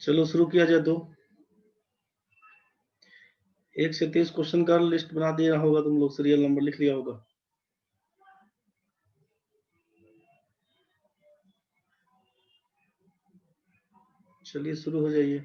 चलो शुरू किया जाए तो 1 से 30 क्वेश्चन का लिस्ट बना दिया होगा, तुम लोग सीरियल नंबर लिख लिया होगा। चलिए शुरू हो जाइए।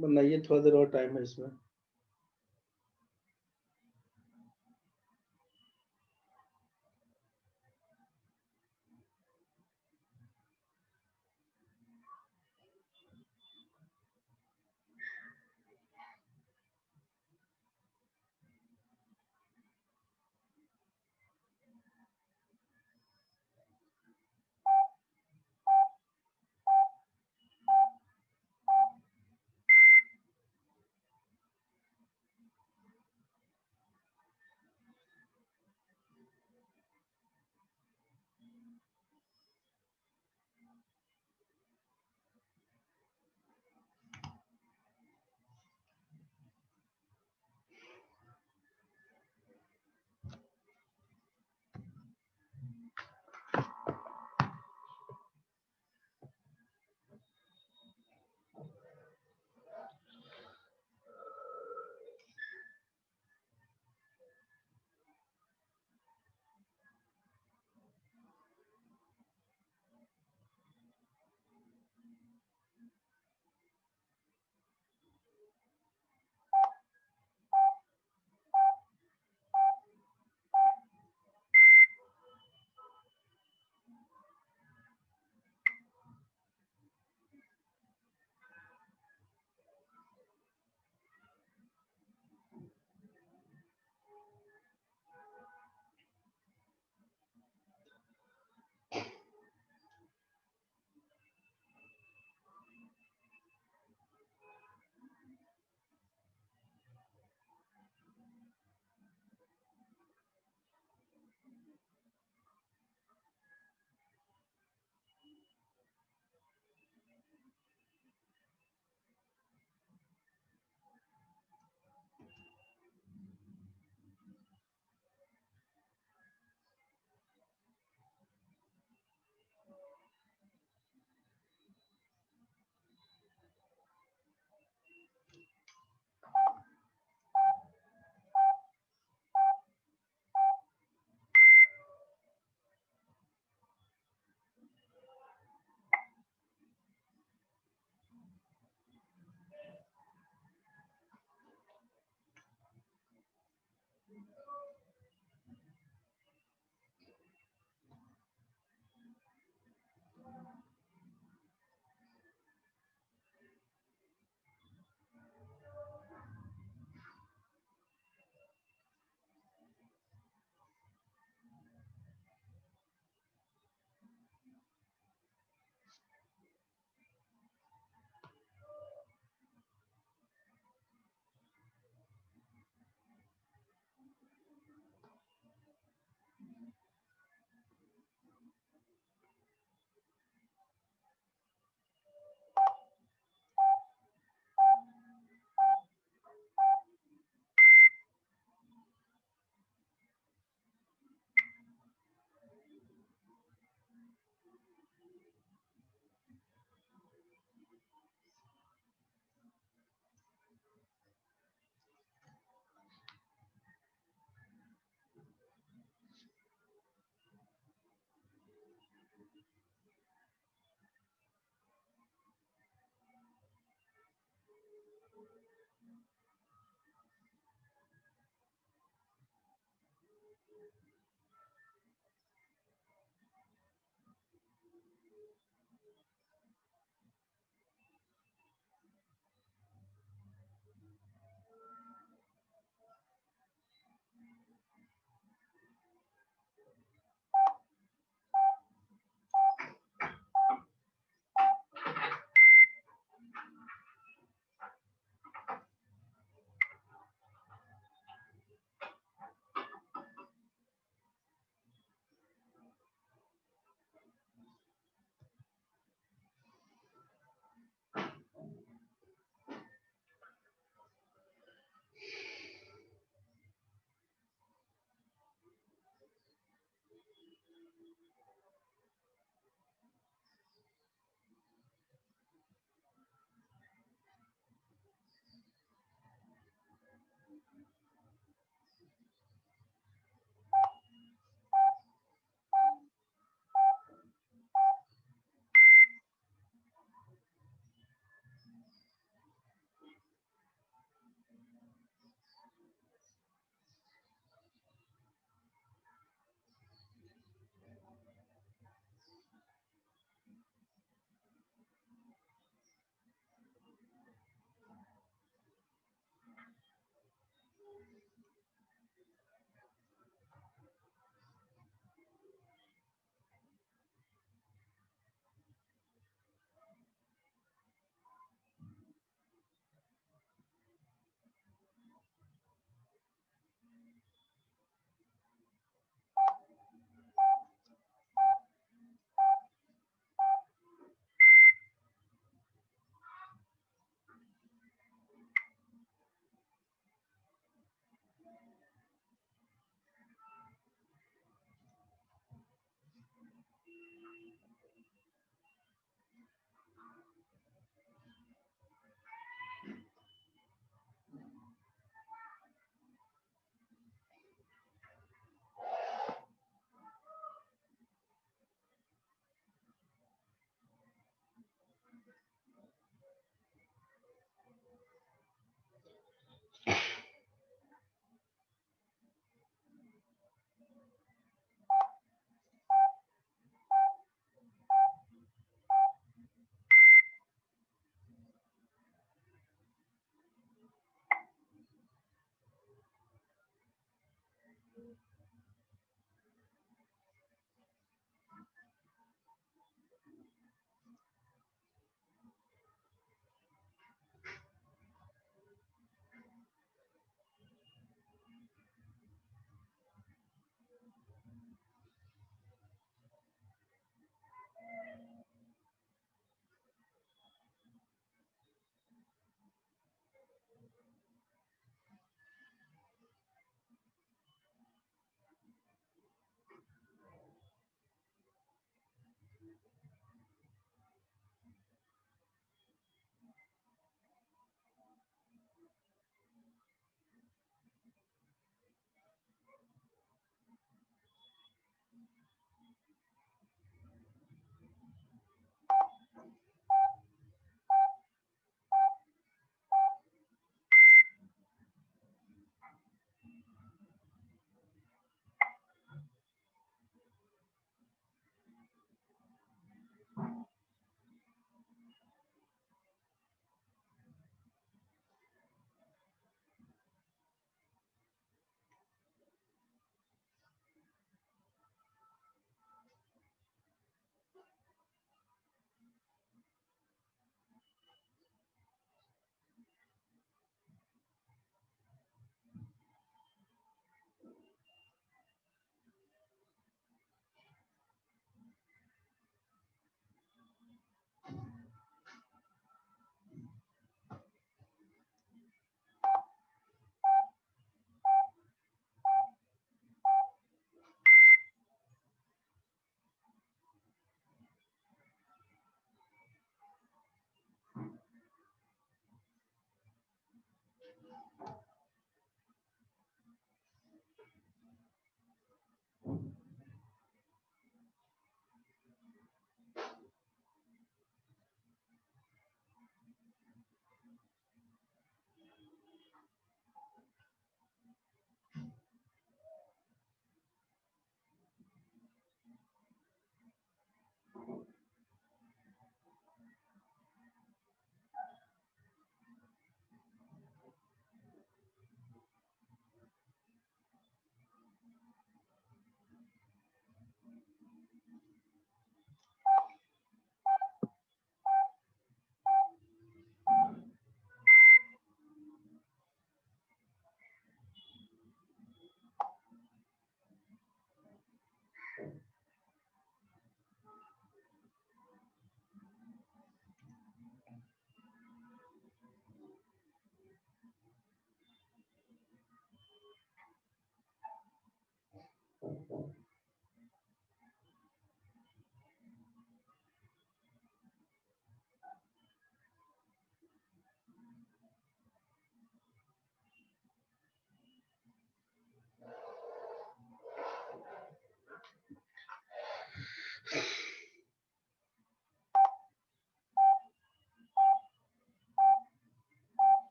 बनाइए, थोड़ा देर और टाइम है इसमें।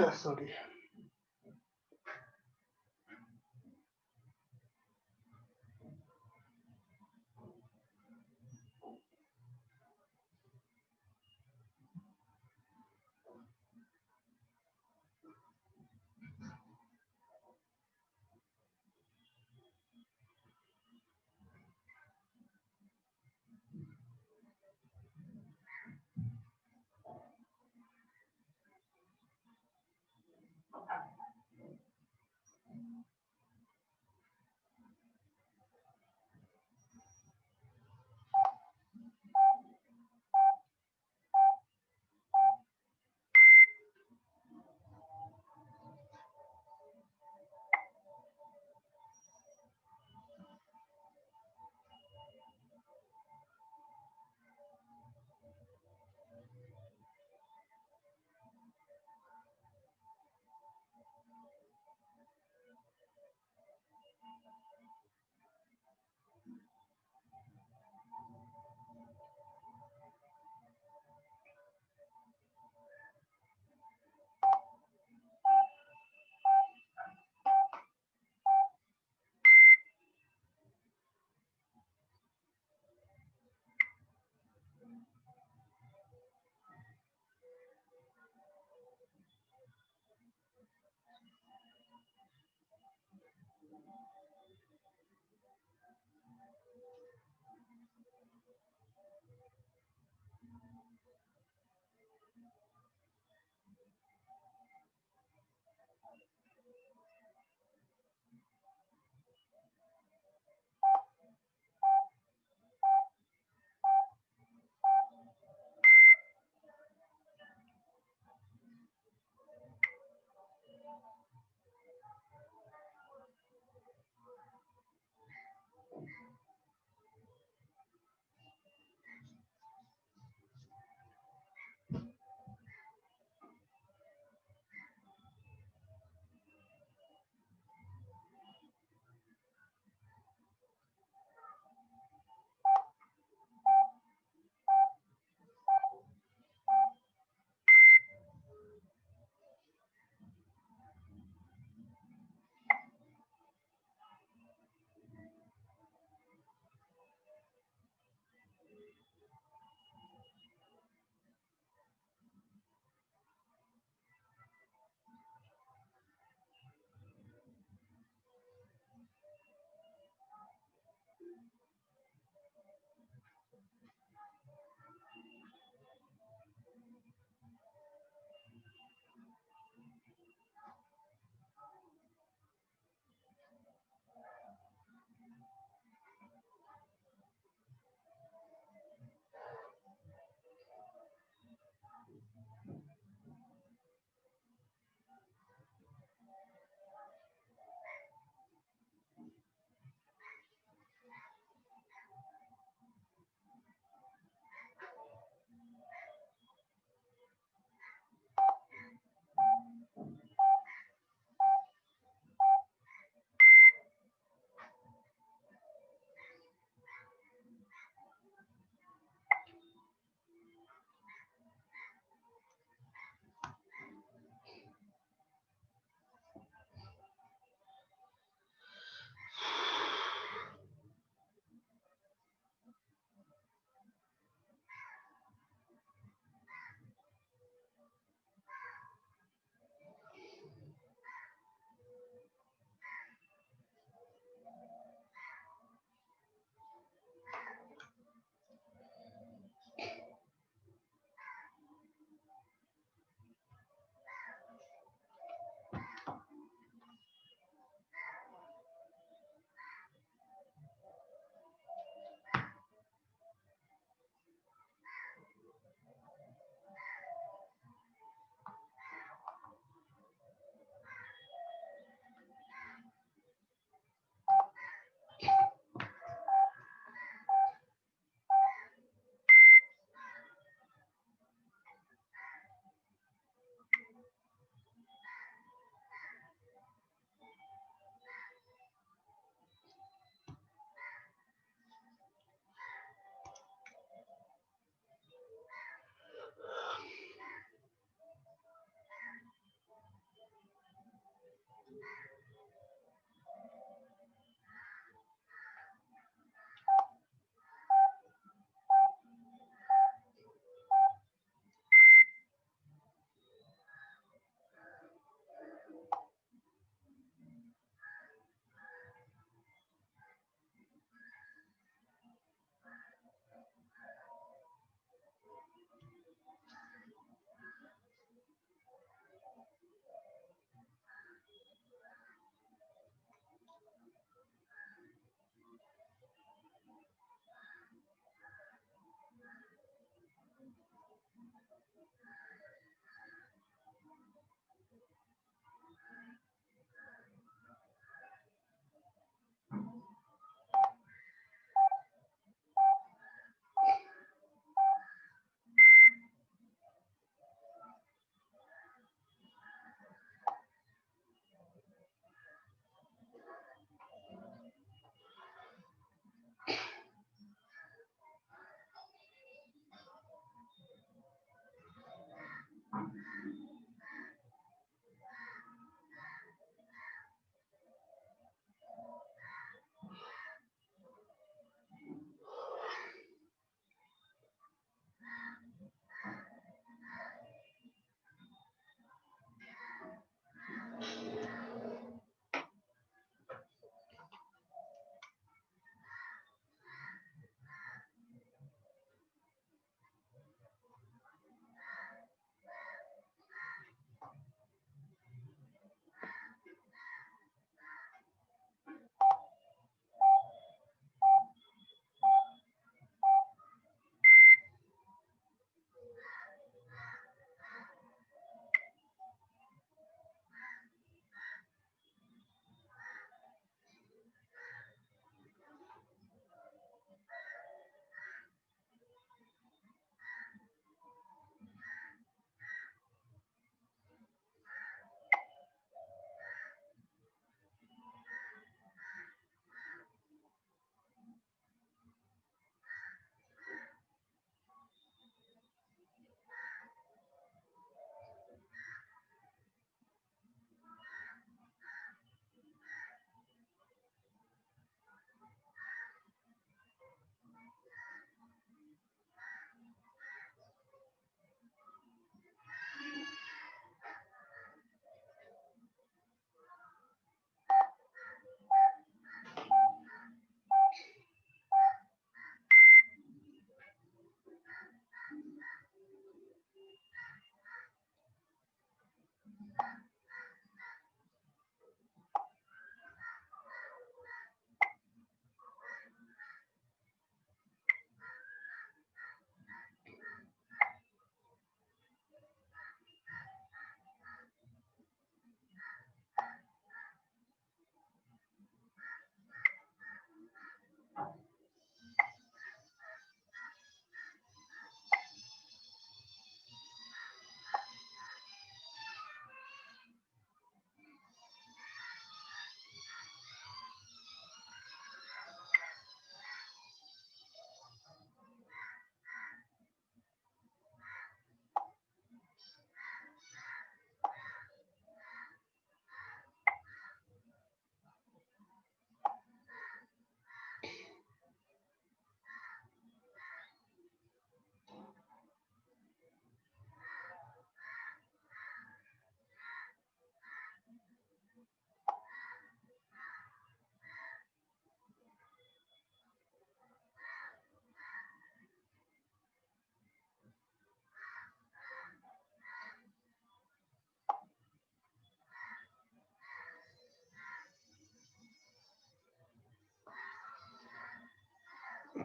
सॉरी।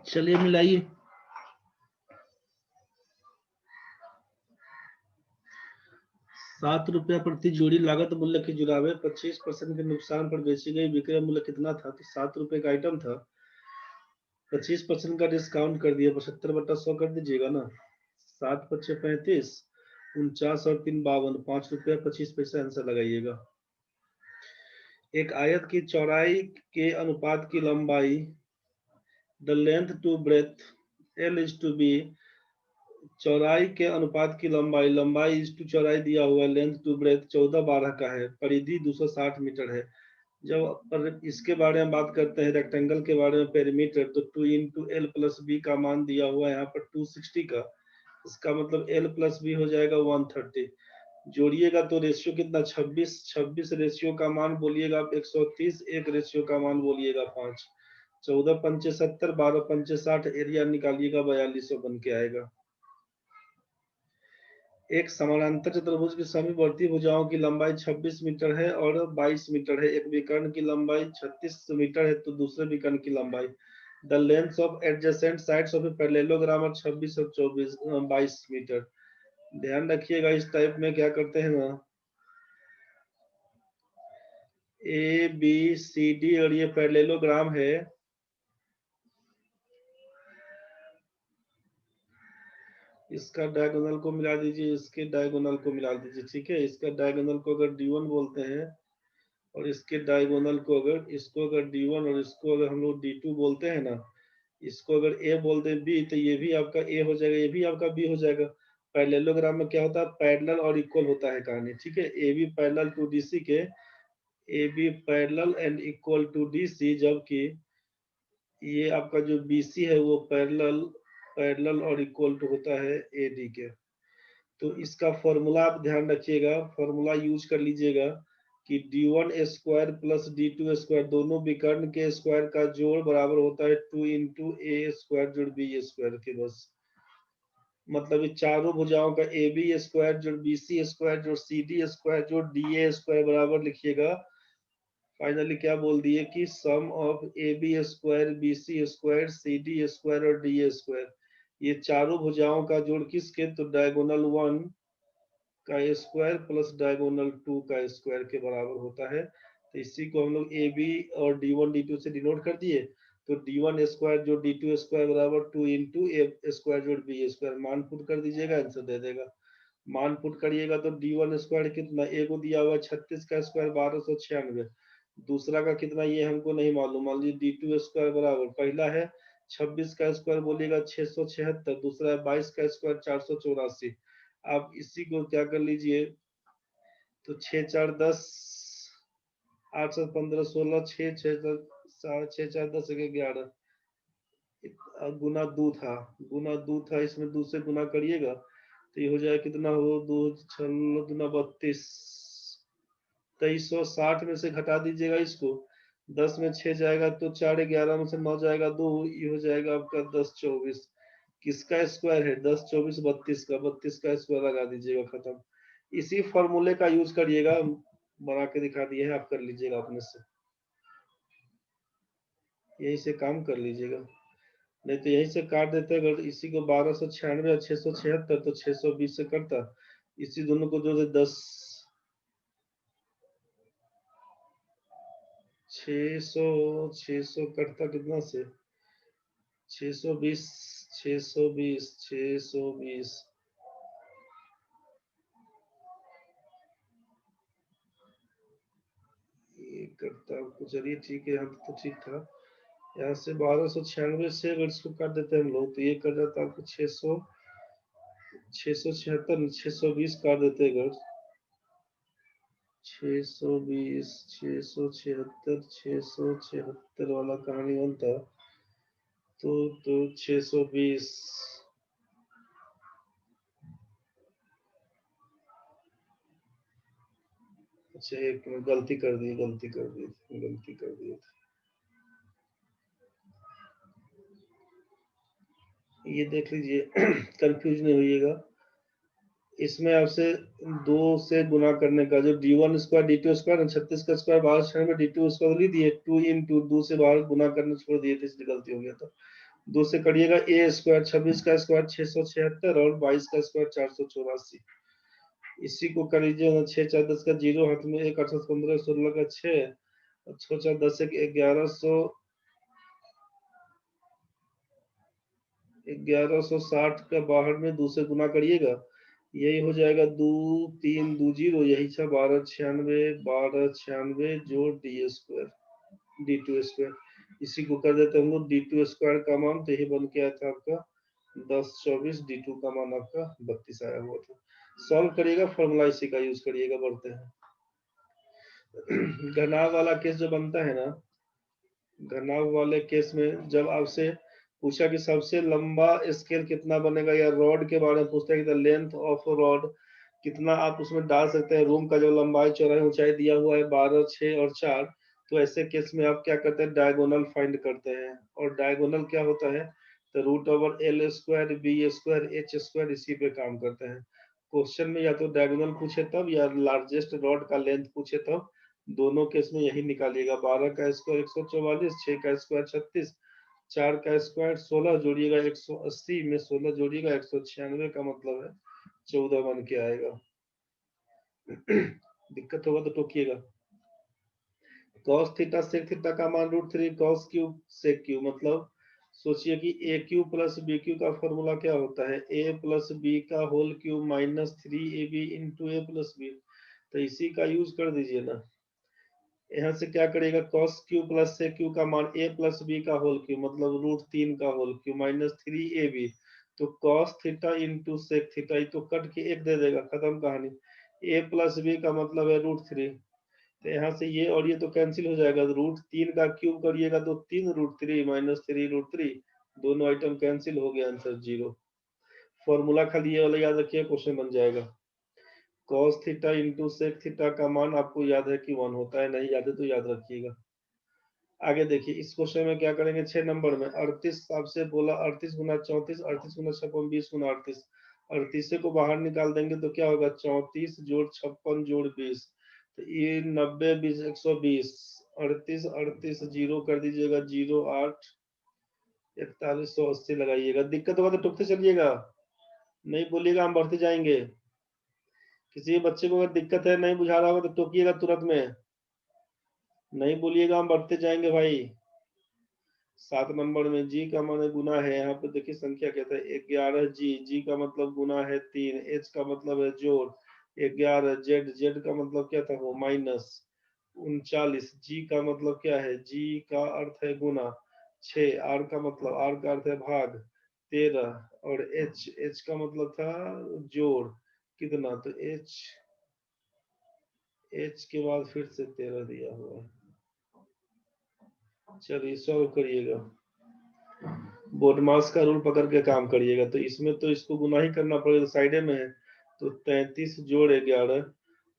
चलिए मिलाइए। ₹7 प्रति जोड़ी लागत मूल्य की जुराबे 25% के नुकसान पर बेची गई। विक्रय मूल्य कितना था? तो ₹7 का आइटम था, 25% का डिस्काउंट कर दिया, 75/100 कर दीजिएगा ना। 7×5 = 35, 49 और 3 52, ₹5.25 आंसर लगाइएगा। एक आयत की चौड़ाई के अनुपात की लंबाई, the length to breadth L is to B, चौड़ाई के अनुपात की लंबाई, लंबाई इज टू चौड़ाई दिया हुआ, लेंथ टू ब्रेथ 14/12 का है, परिधि 260 मीटर है। जब पर इसके बारे में बात करते हैं रेक्टेंगल के बारे में, पेरीमीटर, तो 2 × L + B का मान दिया हुआ है यहाँ पर 260 का, इसका मतलब L + B हो जाएगा 130। जोड़िएगा तो रेशियो कितना, 26 रेशियो का मान बोलिएगा आप 130, एक रेशियो का मान बोलिएगा 5, 14×5 = 70, 12×5 = 60, एरिया निकालिएगा 4200 बन के आएगा। एक समानांतर चतुर्भुज की सभी बढ़ती भुजाओं की लंबाई 26 मीटर है और 22 मीटर है। एक विकर्ण की लंबाई 36 मीटर है तो दूसरे विकर्ण की लंबाई, the length of adjacent sides of a parallelogram 26 और 22 मीटर। ध्यान रखिएगा इस टाइप में क्या करते हैं ना, ए बी सी डी और ये पैरेललोग्राम है, इसका डायगोनल को मिला दीजिए, इसके डायगोनल को मिला दीजिए, ठीक है। इसका डायगोनल को अगर D1 बोलते हैं और इसके डायगोनल को अगर, इसको अगर D1 और इसको अगर हम लोग D2 बोलते हैं ना, इसको अगर A बोलते हैं B, तो ये भी आपका A हो जाएगा, ये भी आपका B हो जाएगा। पैरेललोग्राम में क्या होता है, पैरेलल और इक्वल होता है कहानी, ठीक है। AB पैरेलल टू DC के, AB parallel and equal to DC, जबकि ये आपका जो BC है वो पैरेलल और इक्वल टू होता है AD के। तो इसका फॉर्मूला आप ध्यान रखिएगा, फॉर्मूला यूज कर लीजिएगा कि D1² + D2² दोनों विकर्ण के स्क्वायर का जोड़ बराबर होता है 2 × A² + B² के। बस मतलब ये चारों भुजाओं का AB² + BC² + CD² + DA² बराबर लिखिएगा। फाइनली क्या बोल दिए कि सम ऑफ AB², BC², CD² और DA², ये चारों भुजाओं का जोड़ किसके, तो डायगोनल 1 का स्क्वायर प्लस डायगोनल 2 का स्क्वायर के बराबर होता है। तो इसी को हम लोग AB और D1 D2 से डिनोट कर दिए। तो D1² + D2² बराबर 2 × A² + B², मान पुट कर दीजिएगा, आंसर दे देगा। मान पुट करिएगा तो D1² कितना, ए को दिया हुआ 36 का स्क्वायर 1296, दूसरा का कितना ये हमको नहीं मालूम। मान लीजिए D2² बराबर, पहला है 26 का स्क्वायर बोलिएगा 676, दूसरा है 22 का स्क्वायर 484। आप इसी को क्या कर लीजिए, तो 6 4 10, 8 7 15 16, 6 6 6 4 10 11, गुना दो था, इसमें 2 से गुना करिएगा तो ये हो जाए कितना हो, 2 6 दूना 32, 2360 में से घटा दीजिएगा इसको, 10 में 6 जाएगा तो 4, 11 में से 9 जाएगा 2, ये हो जाएगा आपका 10 24। किसका स्क्वायर है, 10 24 32 का, 32 का स्क्वायर लगा दीजिएगा, खत्म। इसी फॉर्मूले का यूज करिएगा, बना के दिखा दिए है, आप कर लीजिएगा अपने से, यही से काम कर लीजिएगा। नहीं तो यहीं से काट देते, अगर इसी को 1296 और 676 तो 620 से करता, इसी दोनों को जो 10 600 कटता कितना से, 620 620 620 ये करता आपको, चलिए ठीक है, हम तो ठीक था। यहाँ से 1296 से अगर इसको काट देते हैं हम लोग तो ये कर जाता आपको 676, 620 काट देते अगर, 620 676 676 वाला कहानी बनता तो 620, अच्छा एक गलती कर दी, ये देख लीजिए कंफ्यूज नहीं होइएगा। इसमें आपसे 2 से गुना करने का, जो D1² D2², 36 का स्क्वायर 1296 में D2² लिख दिए, 2 × 2 से बाहर गुना करना छोड़ दिए थे, इसलिए गलती हो गया था। 2 से करिएगा ए स्क्वायर 26 का स्क्वायर 676 और 22 का स्क्वायर 484। इसी को कर लीजिए 6 4 10 का 0 हाथ में 1 8 15 16 का 6 और 6 4 10 1 1160 का बाहर में 2 से गुना करिएगा, यही हो जाएगा 2 3 2 0, यही था 1296 जोड़ D square D two square. इसी को कर देते हैं हम लोग डी टू स्क्वायर का मान, तो यही बन के आया था आपका 1024, डी टू का मान आपका 32 आया हुआ था। सॉल्व करिएगा, फॉर्मूला इसी का यूज करिएगा। बढ़ते हैं घनाभ वाला केस जो बनता है ना, घनाभ वाले केस में जब आपसे पूछा कि सबसे लंबा स्केल कितना बनेगा, या रॉड के बारे में पूछता है कि द लेंथ ऑफ रॉड कितना आप उसमें डाल सकते हैं। रूम का जो लंबाई चौड़ाई ऊंचाई दिया हुआ है 12 6 और 4, तो ऐसे केस में आप क्या करते हैं, डायगोनल फाइंड करते हैं। और डायगोनल क्या होता है, तो root over L square B square H square, इसी पे काम करते हैं। क्वेश्चन में या तो डायगोनल पूछे तब, या लार्जेस्ट रॉड का लेंथ पूछे तब, दोनों केस में यही निकालिएगा। 12 का स्क्वायर 144, 6 का स्क्वायर 36, 4 का स्क्वायर 16 जोड़िएगा 180 में 16 जोड़िएगा 196 का मतलब है 14 बन के आएगा। दिक्कत होगा तो टोकिएगा। cos थीटा sec थीटा का मान √3 cos क्यूब sec क्यूब, मतलब सोचिए कि a cube plus b cube का फॉर्मूला क्या होता है, ए प्लस बी का whole cube minus 3ab into a plus b. तो इसी का यूज कर दीजिए ना। यहाँ से क्या करेगा, cos Q plus sec Q का मान a प्लस बी का होल क्यू मतलब √3 का होल क्यू माइनस 3ab, तो cos theta into sec theta, ये तो कट के एक दे देगा, खत्म कहानी। a प्लस बी का मतलब है √3, तो यहाँ से ये और ये तो कैंसिल हो जाएगा। √3 का क्यूब करिएगा तो 3√3 माइनस 3√3, दोनों आइटम कैंसिल हो गया, आंसर 0। फॉर्मूला खाली ये वाला याद रखिए, क्वेश्चन बन जाएगा। cos theta into sec theta का मान आपको याद है कि 1 होता है, नहीं याद है तो याद रखिएगा। आगे देखिए इस क्वेश्चन में क्या करेंगे, 6 नंबर में 38 आपसे बोला, 38 गुना 34, 38 गुना 56, 20 गुना 38। 38 को बाहर निकाल देंगे तो क्या होगा, 34 जोड़ 56 जोड़ 20, तो ये 90 20 120। 38 38 जीरो कर दीजिएगा, 0 8 4180 लगाइएगा। दिक्कत होगा तो टुकते चलिएगा, नहीं बोलिएगा हम बढ़ते जाएंगे। किसी बच्चे को अगर दिक्कत है, नहीं बुझा रहा होगा तो टोकिएगा तुरंत में, नहीं बोलिएगा हम बढ़ते जाएंगे भाई। 7 नंबर में जी का मान गुना है, यहाँ पे देखिए संख्या कहता है 11 जी, जी का मतलब गुना है 3, एच का मतलब है जोड़ 11, जेड जेड का मतलब क्या था वो माइनस 39, जी का मतलब क्या है, जी का अर्थ है गुना 6, आर का मतलब आर का अर्थ है भाग 13, और एच एच का मतलब था जोड़ कितना, तो एच एच के बाद फिर से 13 दिया हुआ है। चलिए सॉल्व करिएगा, बोडमास का रूल पकड़ के काम करिएगा। तो इसमें तो इसको गुना ही करना पड़ेगा, साइडे में है, तो 33 जोड़ 11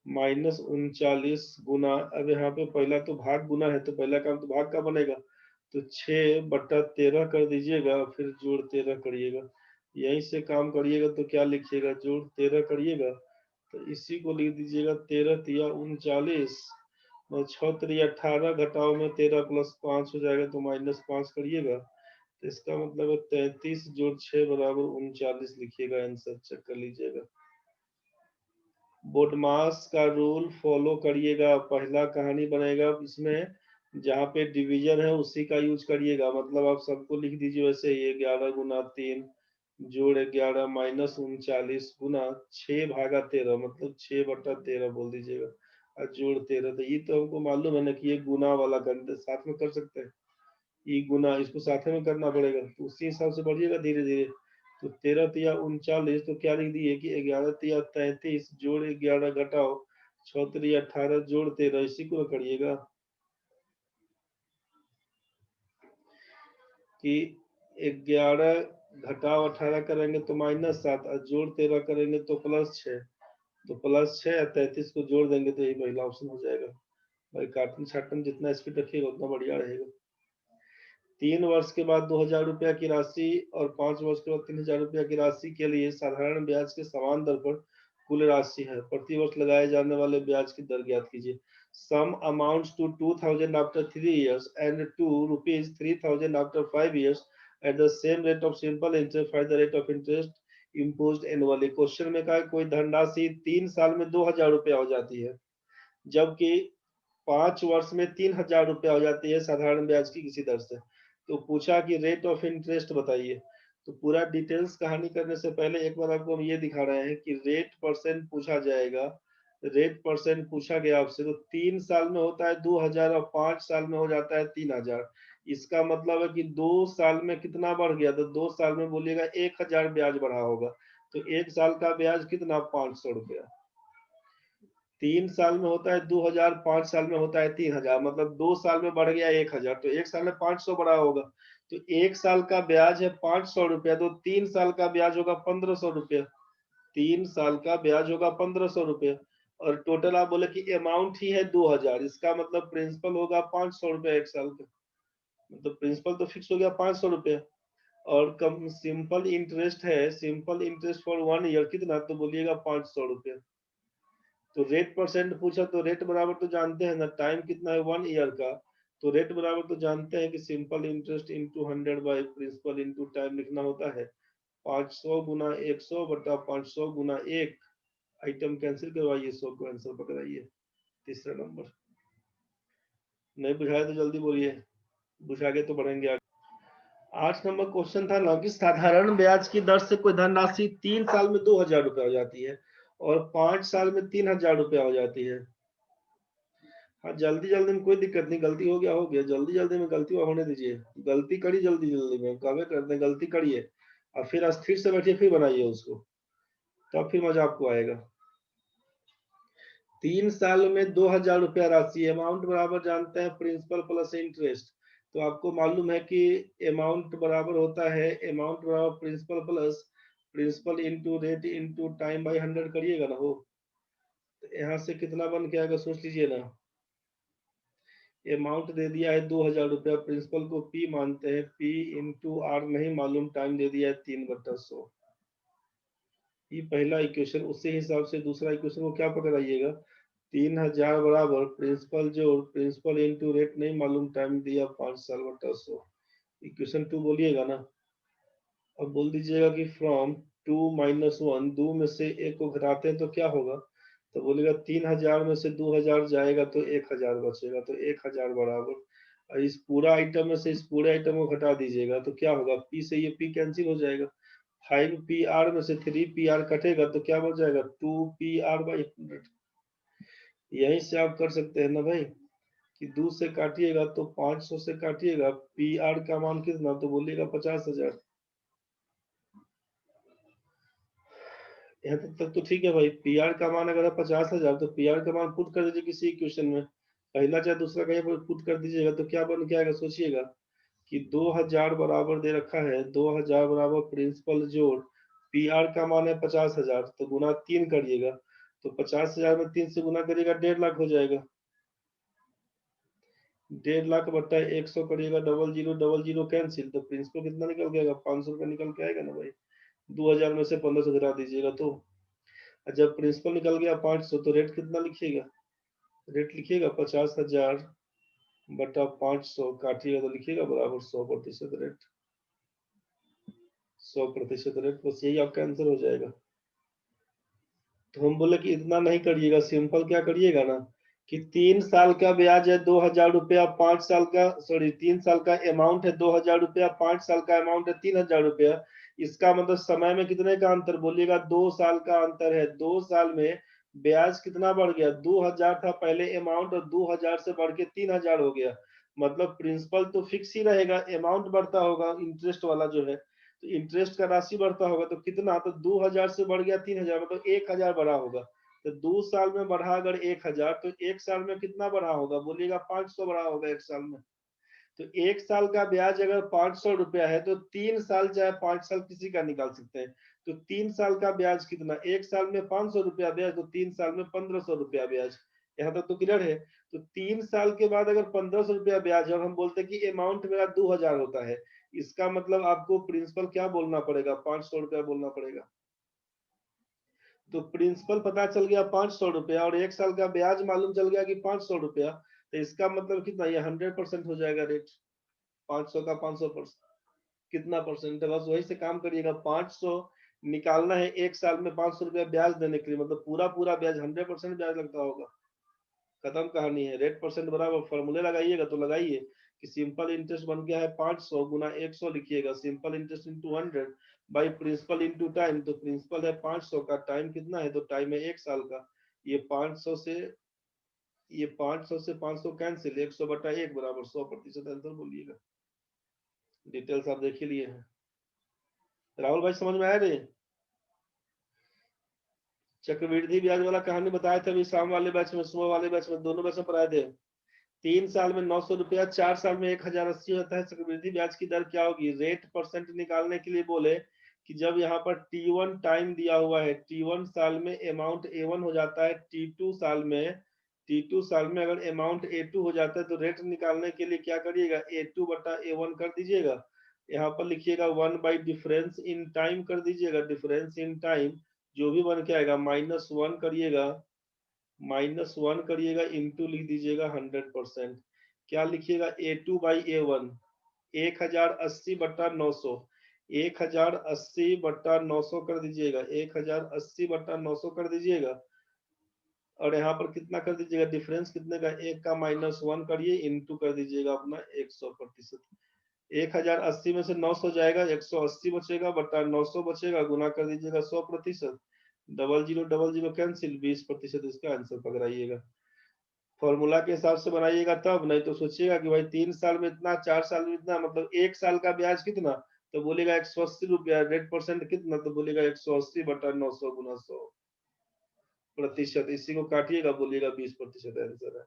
माइनस 39 गुना, अब यहाँ पे पहला तो भाग गुना है, तो पहला काम तो भाग का बनेगा, तो 6/13 कर दीजिएगा, फिर जोड़ 13 करिएगा। यहीं से काम करिएगा तो क्या लिखिएगा, जोड़ 13 करिएगा, तो इसी को लिख दीजिएगा 13 तिया 39, और 6 तिया 18, घटाओ में 13 प्लस 5 हो जाएगा, तो -5 करिएगा। तो इसका मतलब है 33 जोड़ 6 बराबर 39 लिखिएगा, आंसर चेक कर लीजिएगा। बोडमास का रूल फॉलो करिएगा, पहला कहानी बनेगा इसमें जहाँ पे डिवीजन है उसी का यूज करिएगा, मतलब आप सबको लिख दीजिए वैसे ही 11 गुना 3 जोड़ 11 माइनस 39 गुना 6/13 मतलब 6/13 बोल दीजिएगा, और जोड़ 13। तो ये तो हमको मालूम है ना कि ये गुना वाला करते साथ में कर सकते हैं, ये गुना इसको साथ में करना पड़ेगा, तो उसी हिसाब से बढ़िएगा धीरे धीरे। तो 13 तिया 39, तो क्या लिख दिए कि 11 तिया 33 जोड़ 11 घटाओ 6 तिया 18 जोड़ 13, इसी को करिएगा कि 11 घटाओ 18 करेंगे तो -7, और जोड़ 13 करेंगे तो +6, तो +6 और 33 को जोड़ देंगे तो यही पहला ऑप्शन हो जाएगा। भाई काटन छाटन जितना स्पीड रखिएगा उतना बढ़िया रहेगा। 3 वर्ष के बाद 2,000 रुपया की राशि और 5 वर्ष के बाद 3,000 रुपया की राशि के लिए साधारण ब्याज के समान दर पर कुल राशि है, प्रति वर्ष लगाए जाने वाले ब्याज की दर ज्ञात कीजिए। Sum amounts to 2,000 after 3 years and to ₹3,000 after 5 years at the same rate of simple interest find the rate of interest imposed annually. Question में कहा कोई धनराशि 3 साल में 2000 रुपया हो जाती है, जबकि 5 वर्ष में 3000 रुपया हो जाती है साधारण ब्याज की किसी दर से। तो पूछा कि रेट ऑफ इंटरेस्ट बताइए। तो पूरा डिटेल्स कहानी करने से पहले एक बार आपको हम ये दिखा रहे हैं कि रेट परसेंट पूछा जाएगा। रेट परसेंट पूछा गया आपसे, तो 3 साल में होता है 2000 और 5 साल में हो जाता है 3000। इसका मतलब है कि 2 साल में कितना बढ़ गया, तो 2 साल में बोलिएगा 1000 ब्याज बढ़ा होगा। तो 1 साल का ब्याज कितना, 500 रुपया। 3 साल में होता है 2000, 5 साल में होता है 3000, मतलब 2 साल में बढ़ गया 1000, तो 1 साल में 500 बढ़ा होगा। तो 1 साल का ब्याज है 500 रुपया, तो 3 साल का ब्याज होगा 1500 रुपया। 3 साल का ब्याज होगा 1500 रुपया, और टोटल आप बोले कि अमाउंट ही है 2000, इसका मतलब प्रिंसिपल होगा 500 रुपया 1 साल का। मतलब प्रिंसिपल तो फिक्स हो गया 500 रुपया, और कम सिंपल इंटरेस्ट है, सिंपल इंटरेस्ट फॉर 1 ईयर कितना, तो बोलिएगा 500 रुपया। तो रेट परसेंट पूछा, तो रेट बराबर तो जानते हैं ना, टाइम कितना है 1 ईयर का, तो रेट बराबर तो जानते हैं कि simple interest into 100 by principal into time लिखना होता है। 500 गुना 100 बटा 500 गुना 1, आइटम कैंसिल करवाइए, 100 को आंसर पकड़ाइए। तीसरा नंबर नहीं बुझाए तो जल्दी बोलिए, बुझा गए तो बढ़ेंगे आगे। 8 नंबर क्वेश्चन था ना कि साधारण ब्याज की दर से कोई धनराशि 3 साल में 2000 रुपया हो जाती है और 5 साल में 3000 रुपया हो जाती है। हाँ, जल्दी जल्दी में कोई दिक्कत नहीं, गलती हो गया हो गया, जल्दी जल्दी में गलती होने दीजिए, गलती करी जल्दी जल्दी में, कभी करते हैं गलती करिए और फिर अस्थिर से बैठिए, फिर बनाइए उसको, तब फिर मजा आपको आएगा। 3 साल में 2000 रुपया राशि, अमाउंट बराबर जानते हैं प्रिंसिपल प्लस इंटरेस्ट, तो आपको मालूम है कि अमाउंट बराबर होता है, अमाउंट बराबर principal plus principal into rate into time by 100 करिएगा ना। हो तो यहाँ से कितना बन के आएगा सोच लीजिए ना। अमाउंट दे दिया है 2000 रुपया, प्रिंसिपल को पी मानते हैं, पी इंटू आर नहीं मालूम, टाइम दे दिया है 3/100। ये पहला इक्वेशन, उसी हिसाब से दूसरा इक्वेशन को क्या पकड़ाइएगा, 3000 बराबर प्रिंसिपल जोड़ प्रिंसिपल इंटू रेट नहीं मालूम, टाइम दिया 5 साल बटा 100। इक्वेशन 2 बोलिएगा ना। अब बोल दीजिएगा कि फ्रॉम 2 माइनस 1, 2 में से 1 को घटाते हैं तो क्या होगा, तो बोलेगा 3000 में से 2000 जाएगा तो 1000 बचेगा, तो 1000 बराबर, और इस पूरा आइटम में से इस पूरे आइटम को घटा दीजिएगा तो क्या होगा, पी से ये पी कैंसिल हो जाएगा, 5 पी आर में से 3 पी आर कटेगा तो क्या बच जाएगा, 2 पी आर/100। यहीं से आप कर सकते हैं ना भाई, कि 2 से काटिएगा तो 500 से काटिएगा, पी आर का मान कितना, तो बोलिएगा 50,000। यहाँ तक तो ठीक है भाई, पी आर का मान अगर है 50,000, तो पी आर का मान पुट कर दीजिए किसी इक्वेशन में, पहला चाहे दूसरा कहीं पर पुट कर दीजिएगा, तो क्या बन के आएगा सोचिएगा कि 2000 बराबर दे रखा है, 2000 बराबर प्रिंसिपल जोड़ पी आर का मान है 50,000, तो गुना 3 करिएगा, तो 50,000 में 3 से गुना करिएगा 1.5 लाख हो जाएगा। 1.5 लाख बट्टा 100 करिएगा, 0000 कैंसिल, तो प्रिंसिपल कितना निकल गया, 500 रुपया निकल के आएगा ना भाई। 2000 में से 1500 घटा दीजिएगा, तो जब प्रिंसिपल निकल गया 500, तो रेट कितना लिखिएगा, रेट लिखिएगा 50,000 बटा 500 काटिएगा तो लिखिएगा बराबर 100% रेट, 100% रेट, बस यही आपका आंसर हो जाएगा। तो हम बोले कि इतना नहीं करिएगा, सिंपल क्या करिएगा ना कि 3 साल का ब्याज है 2000 रुपया, 5 साल का, सॉरी 3 साल का अमाउंट है 2000 रुपया, 5 साल का अमाउंट है 3000 रुपया, इसका मतलब समय में कितने का अंतर, बोलिएगा 2 साल का अंतर है। 2 साल में ब्याज कितना बढ़ गया, 2000 था पहले अमाउंट, और 2000 से बढ़ के 3000 हो गया, मतलब प्रिंसिपल तो फिक्स ही रहेगा, अमाउंट बढ़ता होगा इंटरेस्ट वाला जो है, तो इंटरेस्ट का राशि बढ़ता होगा, तो कितना, तो 2000 से बढ़ गया 3000, मतलब 1000 बढ़ा होगा। तो 2 साल में बढ़ा अगर 1000, तो 1 साल में कितना बढ़ा होगा, बोलिएगा 500 बढ़ा होगा 1 साल में। तो 1 साल का ब्याज अगर 500 रुपया है, तो 3 साल चाहे 5 साल किसी का निकाल सकते हैं। तो 3 साल का ब्याज कितना, 1 साल में 500 रुपया ब्याज, तो 3 साल में 1500 रुपया ब्याज। यहाँ तक तो क्लियर है। तो 3 साल के बाद अगर 1500 रुपया ब्याज है और हम बोलते हैं कि अमाउंट मेरा 2000 होता है, इसका मतलब आपको प्रिंसिपल क्या बोलना पड़ेगा, 500 रुपया बोलना पड़ेगा। तो प्रिंसिपल पता चल गया 500 रुपया, और 1 साल का ब्याज मालूम चल गया कि 500 रुपया, तो इसका मतलब कितना, ये 100% हो जाएगा रेट, 500 का 500%। कितना परसेंट है, बस वही से काम करिएगा। 500 निकालना है एक साल में, 500 रुपया ब्याज देने के लिए, मतलब पूरा पूरा ब्याज 100% ब्याज लगता होगा। खत्म कहानी है। रेट परसेंट बराबर फॉर्मूले लगाइएगा तो लगाइए कि सिंपल इंटरेस्ट बन गया है 500 गुना 100 लिखिएगा, simple interest into 100 by principal into time. तो प्रिंसिपल है 500 का, टाइम कितना है, तो टाइम है 1 साल का। ये 500 से 500 कैंसिल, 100/1 बराबर 100% आंसर बोलिएगा। डिटेल्स आप देख ही लिए हैं। राहुल भाई समझ में आया रे? चक्रवृद्धि ब्याज वाला कहानी बताए थे अभी शाम वाले बैच में, सुबह वाले बैच में, दोनों बैच में पढ़ाए थे। 3 साल में 900 रुपया, 4 साल में 1080 होता है। चक्रवृद्धि ब्याज की दर क्या होगी? रेट परसेंट निकालने के लिए बोले कि जब यहाँ पर T1 टाइम दिया हुआ है, T1 साल में अमाउंट A1 हो जाता है, T2 साल में अगर अमाउंट A2 हो जाता है, तो रेट निकालने के लिए क्या करिएगा, A2/A1 कर दीजिएगा। यहाँ पर लिखिएगा 1 बाई डिफरेंस इन टाइम कर दीजिएगा, डिफरेंस इन टाइम जो भी बन के आएगा -1 करिएगा, -1 करिएगा, इंटू लिख दीजिएगा 100%। क्या लिखिएगा, A2/A1 1080/900, 1080/900 कर दीजिएगा, 1080/900 कर दीजिएगा। और यहाँ पर कितना कर दीजिएगा, डिफरेंस कितने का, 1 का -1 करिए, इंटू कर दीजिएगा अपना 100%। 1080 में से 900 जाएगा, 180 बचेगा बटा 900 बचेगा, गुना कर दीजिएगा 100%। 0000 कैंसिल, 20% इसका आंसर पकड़ाइएगा। फॉर्मूला के हिसाब से बनाइएगा तब, नहीं तो सोचिएगा कि भाई 3 साल में इतना, 4 साल में इतना, मतलब 1 साल का ब्याज कितना, तो बोलेगा 180 रुपया। रेट परसेंट कितना, तो बोलेगा 180/900 गुना 100%। इसी को काटिएगा, बोलिएगा 20% आंसर है।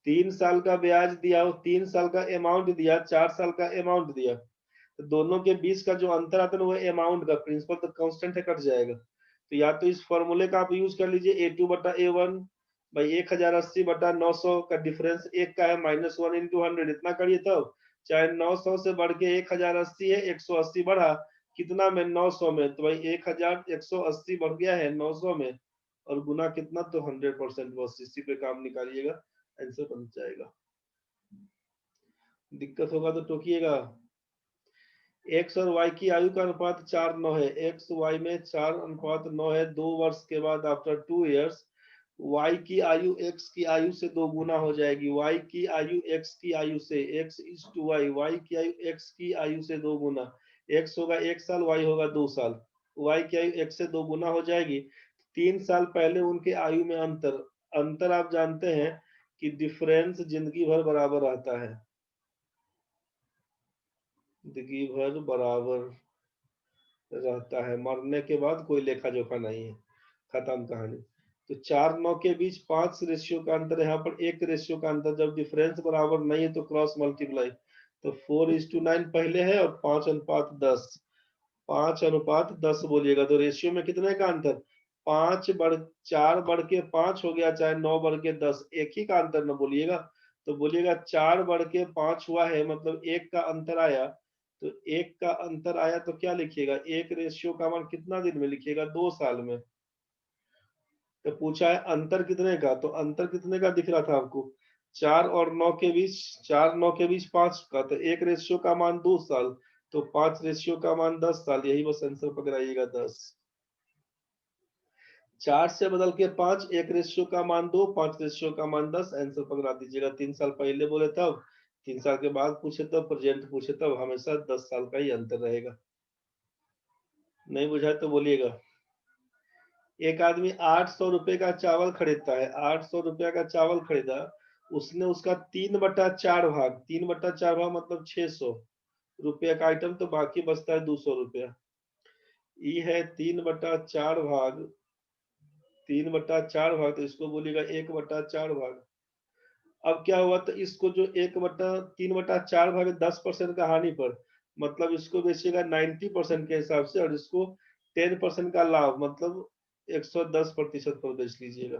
3 साल का ब्याज दिया, 3 साल का अमाउंट दिया, 4 साल का अमाउंट दिया, तो दोनों के बीच का जो अंतर आता है वो अमाउंट का, प्रिंसिपल तो कांस्टेंट है, कट जाएगा। तो या तो इस फॉर्मूले का आप यूज कर लीजिए, A2/A1 भाई 1080/900 का डिफरेंस 1 का है, -1 इंटू 100, इतना करिए तब। चाहे 900 से बढ़ के 1080 है, 180 बढ़ा कितना में, 900 में, तो भाई 1180 बढ़ गया है 900 में, और गुना कितना, तो 100%। बस इसी पे काम निकालिएगा, आंसर बन जाएगा। दिक्कत होगा तो टोकिएगा। एक्स और वाई की आयु का अनुपात 4:9 है। एक्स वाई में 4:9 है। 2 वर्ष के बाद आफ्टर 2 इयर्स वाई की आयु एक्स की आयु से 2 गुना हो जाएगी। वाई की आयु एक्स की आयु से, X is to Y, Y की आयु एक्स की आयु से 2 गुना। एक्स होगा 1 साल, वाई होगा 2 साल। वाई की आयु एक्स से 2 गुना हो जाएगी। 3 साल पहले उनके आयु में अंतर, अंतर आप जानते हैं कि डिफरेंस जिंदगी भर बराबर रहता है, जिंदगी भर बराबर रहता है, मरने के बाद कोई लेखा जोखा नहीं है, खत्म कहानी। तो 4:9 के बीच 5 रेशियो का अंतर, यहाँ पर 1 रेशियो का अंतर। जब डिफरेंस बराबर नहीं है तो क्रॉस मल्टीप्लाई, तो 4:9 पहले है और 5:10, 5:10 बोलिएगा। तो रेशियो में कितने का अंतर, 4 बढ़ के 5 हो गया, चाहे 9 बढ़ के 10, एक ही का अंतर न बोलिएगा। तो बोलिएगा 4 बढ़ के 5 हुआ है, मतलब 1 का अंतर आया। तो 1 का अंतर आया तो क्या लिखिएगा, 1 रेशियो का मान कितना दिन में लिखिएगा, 2 साल में। तो पूछा है अंतर कितने का, तो अंतर कितने का दिख रहा था आपको, 4 और 9 के बीच, 4 9 के बीच 5 का, तो 1 रेशियो का मान 2 साल, तो 5 रेशियो का मान 10 साल, यही बस आंसर पकड़ाइएगा 10। 4 से बदल के 5, 1 रेशियो का मान 2, 5 रेशियो का मान 10, आंसर पकड़ा दीजिएगा। 3 साल पहले बोले तब, 3 साल के बाद पूछे तब, प्रेजेंट पूछे तब, हमेशा 10 साल का ही अंतर रहेगा। नहीं बुझाए तो बोलिएगा। एक आदमी 800 रुपए का चावल खरीदता है, 800 रुपया का चावल खरीदा, उसने उसका 3/4 भाग, 3/4 भाग मतलब 600 रुपया का आइटम, तो बाकी बचता है 200 रुपया। ये है 3/4 भाग, 3/4 भाग, तो इसको बोलिएगा 1/4 भाग। अब क्या हुआ, तो इसको जो 3/4 भाग 10% का हानि पर, मतलब इसको बेचिएगा 90% के हिसाब से, और इसको 10% का लाभ, मतलब 110% पर बेच लीजिएगा।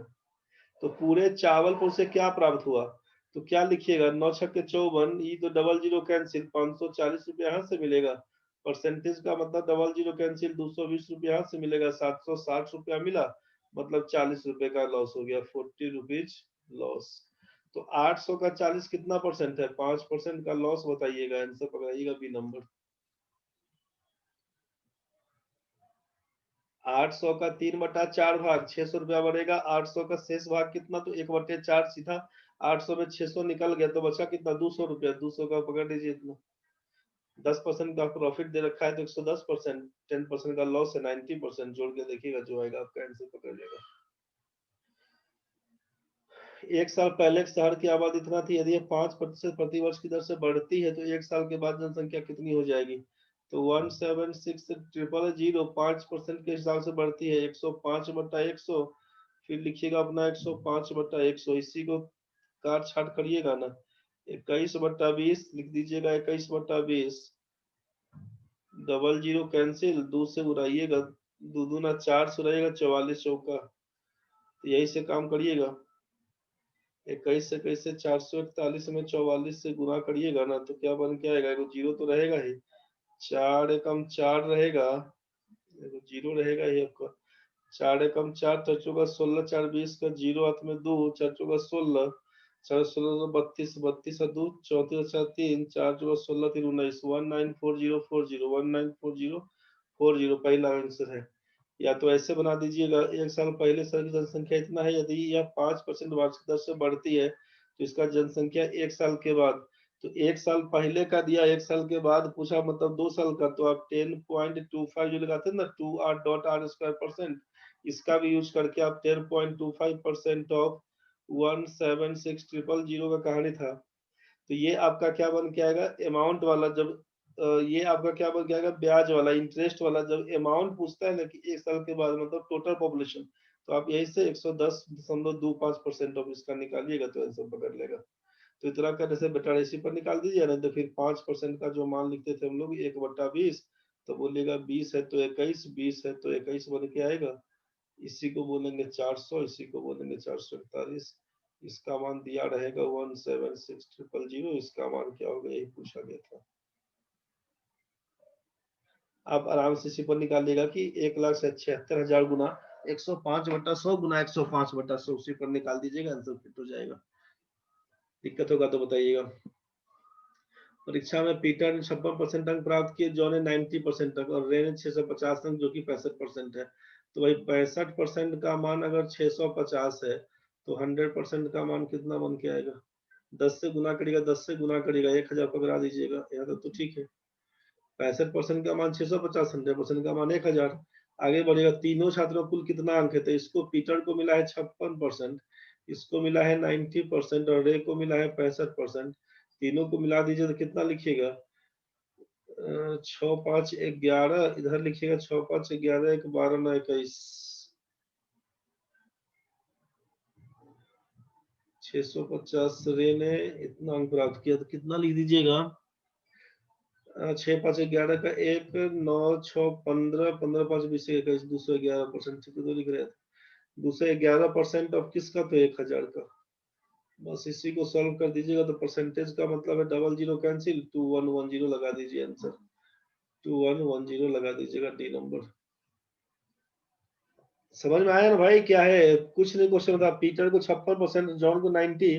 तो पूरे चावल पर उसे क्या प्राप्त हुआ, तो क्या लिखिएगा, 9×6 = 54, ये तो 00 कैंसिल, 540 रुपया यहाँ से मिलेगा। परसेंटेज का मतलब 00 कैंसिल, 220 रुपया यहाँ से मिलेगा, 760 रुपया मिला, मतलब 40 रुपए का लॉस हो गया, 40 रुपीज लॉस। तो 800 का 40 कितना परसेंट है, 5% का लॉस बताइएगा, आंसर पकड़ाइएगा बी नंबर। 800 का 3/4 भाग 600 रुपया बनेगा। 800 का शेष भाग कितना, तो 1/4 सीधा। 800 में 600 निकल गया तो बचा कितना, 200 रुपया। 200 का पकड़ लीजिए इतना। 10% का प्रॉफिट दे रखा है तो 110%, 10% का लॉस है 90%। जोड़ के देखिएगा जो आएगा आपका आंसर पकड़ लेगा। एक साल पहले शहर की आबादी इतना थी, यदि 5% प्रति वर्ष की दर से बढ़ती है तो एक साल के बाद जनसंख्या कितनी हो जाएगी। तो 176,000 5% के हिसाब से बढ़ती है। 105/100, फिर लिखिएगा अपना 105/100। इसी को काट छाट करिएगा ना। 21/20 लिख दीजिएगा। 21/20, डबल जीरो कैंसिल, 2 से उड़ाइएगा, 2 दूना 4 से उड़ाइएगा, 44 चौका। तो यही से काम करिएगा। 21 से कैसे 441 में 44 से गुना करिएगा ना तो क्या बन के आएगा, एगो जीरो तो रहेगा ही। 4 एकम 4 रहेगा, एगो जीरो रहेगा ही आपका। 4 एकम 4, 4 चौका 16, 4 20 का जीरो हाथ में 2, 4 चौका 16, 4 16 32, 32 और 2 34, 4 3, 4 चौका 16 3 19, 194040, 194040 पहला आंसर है। या तो ऐसे बना दीजिएगा, एक साल पहले शहर की जनसंख्या इतना है, यदि यह 5% वार्षिक दर से बढ़ती है तो इसका जनसंख्या एक साल के बाद। तो एक साल पहले का दिया, एक साल के बाद पूछा, मतलब 2 साल का। तो आप 10.25 जो लगाते हैं ना, 2r.r²%, इसका भी यूज करके आप 10.25% ऑफ 176,000 का कहानी था। तो ये आपका क्या बन के आएगा, अमाउंट वाला। जब ये आपका क्या बन के आएगा, ब्याज वाला, इंटरेस्ट वाला। जब अमाउंट पूछता है ना कि एक साल के बाद, मतलब टोटल पॉपुलेशन, तो आप यही से 110.25% ऑफ इसका निकालिएगा तो आंसर पकड़ लेगा। तो इतना करने से बेटा इसी पर निकाल दीजिए ना। तो फिर 5% का जो मान लिखते थे हम लोग 1/20, तो बोलिएगा 20 है तो 21, 20 है तो 21 बन के आएगा। इसी को बोलेंगे 400, इसी को बोलेंगे 441। इसका मान दिया रहेगा 176,000। इसका मान क्या होगा, यही पूछा गया था। आप आराम से इसी पर निकालिएगा कि 1,76,000 गुना 105/100 गुना 105/100, उसी पर निकाल दीजिएगा, आंसर फिट हो जाएगा। दिक्कत होगा तो बताइएगा। परीक्षा में पीटर ने 56% अंक प्राप्त किए, जॉन ने 90% अंक, और रे ने 650 अंक, जो कि 65% है। तो भाई 65% का मान अगर 650 है तो 100% का मान कितना बन के आएगा। 10 से गुना करिएगा, 10 से गुना करिएगा, 1000 पकड़ा दीजिएगा। यहाँ तक तो ठीक है। 65% का मान 650, 100% का मान 1000। आगे बढ़ेगा, तीनों छात्रों कुल कितना अंक है। तो इसको पीटर को मिला है 56%, इसको मिला है 90% और रे को मिला है 65%। तीनों को मिला दीजिए तो कितना लिखिएगा, 6 5 11, इधर लिखिएगा 6 5 11, 1 12 9 21, 650 रे ने इतना अंक प्राप्त किया। तो कितना लिख दीजिएगा, 6 5 11 का 1 9 6 15, 15 5 20 21, 211%। ठीक तो लिख रहे थे 211% ऑफ किसका, तो 1000 का। बस इसी को सॉल्व कर दीजिएगा तो परसेंटेज का मतलब है डबल जीरो कैंसिल, 2110 लगा दीजिए आंसर। 2110 लगा दीजिएगा, डी नंबर। समझ में आया ना भाई, क्या है, कुछ नहीं क्वेश्चन था। पीटर को 56%, जॉन को 90,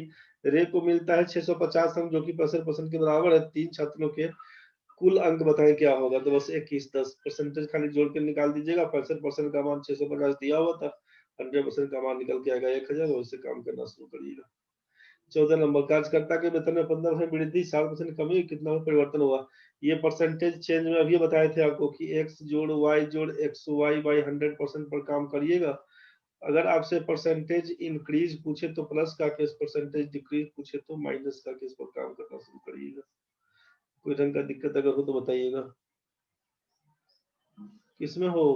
रे को मिलता है 650 अंक, जो कि 65% के बराबर है। तीन छात्रों के कुल अंक बताएं क्या होगा। तो बस 21 10 परसेंटेज खाली जोड़ के निकाल दीजिएगा। 65% का मान 650 दिया हुआ था, 100% का मान निकल के आएगा 1000। वैसे काम करना शुरू करिएगा। 14 नंबर, कार्यकर्ता के वेतन में 15% वृद्धि, 7% कमी, कितना परिवर्तन हुआ। ये परसेंटेज चेंज में अभी बताए थे आपको कि x जोड़ y जोड़ xy बाई 100% पर काम करिएगा। अगर आपसे परसेंटेज इंक्रीज पूछे तो प्लस का केस, परसेंटेज डिक्रीज पूछे तो माइनस का केस पर काम करना शुरू करिएगा। कोई ढंग का दिक्कत अगर हो तो बताइएगा। किसमें हो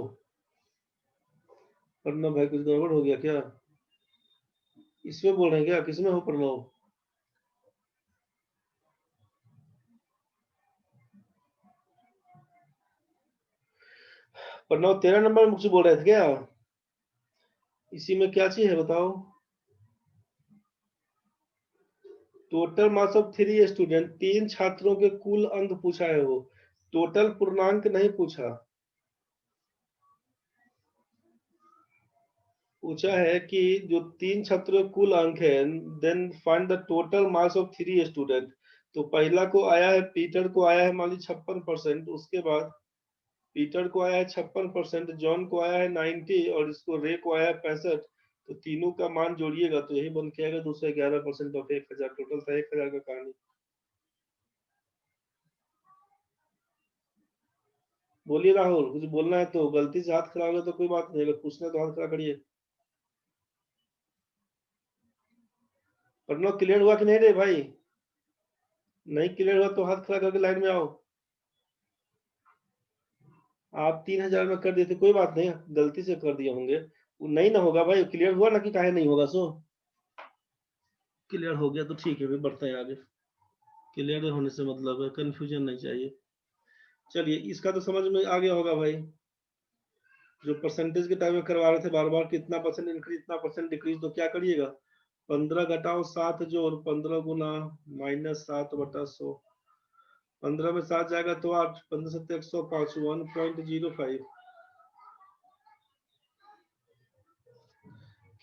प्रणव भाई, कुछ गड़बड़ हो गया क्या? इसमें बोल रहे हैं क्या, किसमें हो प्रणव? प्रणव 13 नंबर में कुछ बोल रहे थे क्या? इसी में क्या चीज है बताओ। टोटल मार्क्स ऑफ 3 स्टूडेंट, 3 छात्रों के कुल अंक पूछा है। वो टोटल पूर्णांक नहीं पूछा, पूछा है कि जो 3 छात्रों के कुल अंक है, then find the total marks of 3 student. तो पहला को आया है, पीटर को आया है मान ली 56%, उसके बाद पीटर को आया है 56%, जॉन को आया है 90 और इसको रे को आया है 65। तो तीनों का मान जोड़िएगा तो यही बन के आएगा 211% ऑफ 1000। टोटल था 1000 का कहानी। बोलिए राहुल, कुछ बोलना है तो। गलती से हाथ खड़ा हो गया तो कोई बात नहीं, अगर पूछना तो हाथ खड़ा करिए। प्रणव क्लियर हुआ कि नहीं रे भाई? नहीं क्लियर हुआ तो हाथ खड़ा करके लाइन में आओ। आप 3000 में कर दिए थे, कोई बात नहीं, गलती से कर दिए होंगे, वो नहीं ना होगा भाई। क्लियर हुआ ना कि काहे नहीं होगा? सो क्लियर हो गया तो ठीक है, फिर बढ़ते हैं आगे। क्लियर होने से मतलब है, कंफ्यूजन नहीं चाहिए। चलिए, इसका तो समझ में आ गया होगा भाई। जो परसेंटेज के टाइम में करवा रहे थे बार बार, कितना परसेंट इंक्रीज, इतना परसेंट डिक्रीज, तो क्या करिएगा, 15 घटाओ 7 जोड़ 15 गुना -7/100। 15 में 7 जाएगा तो 8, 15 7 105, 1.05।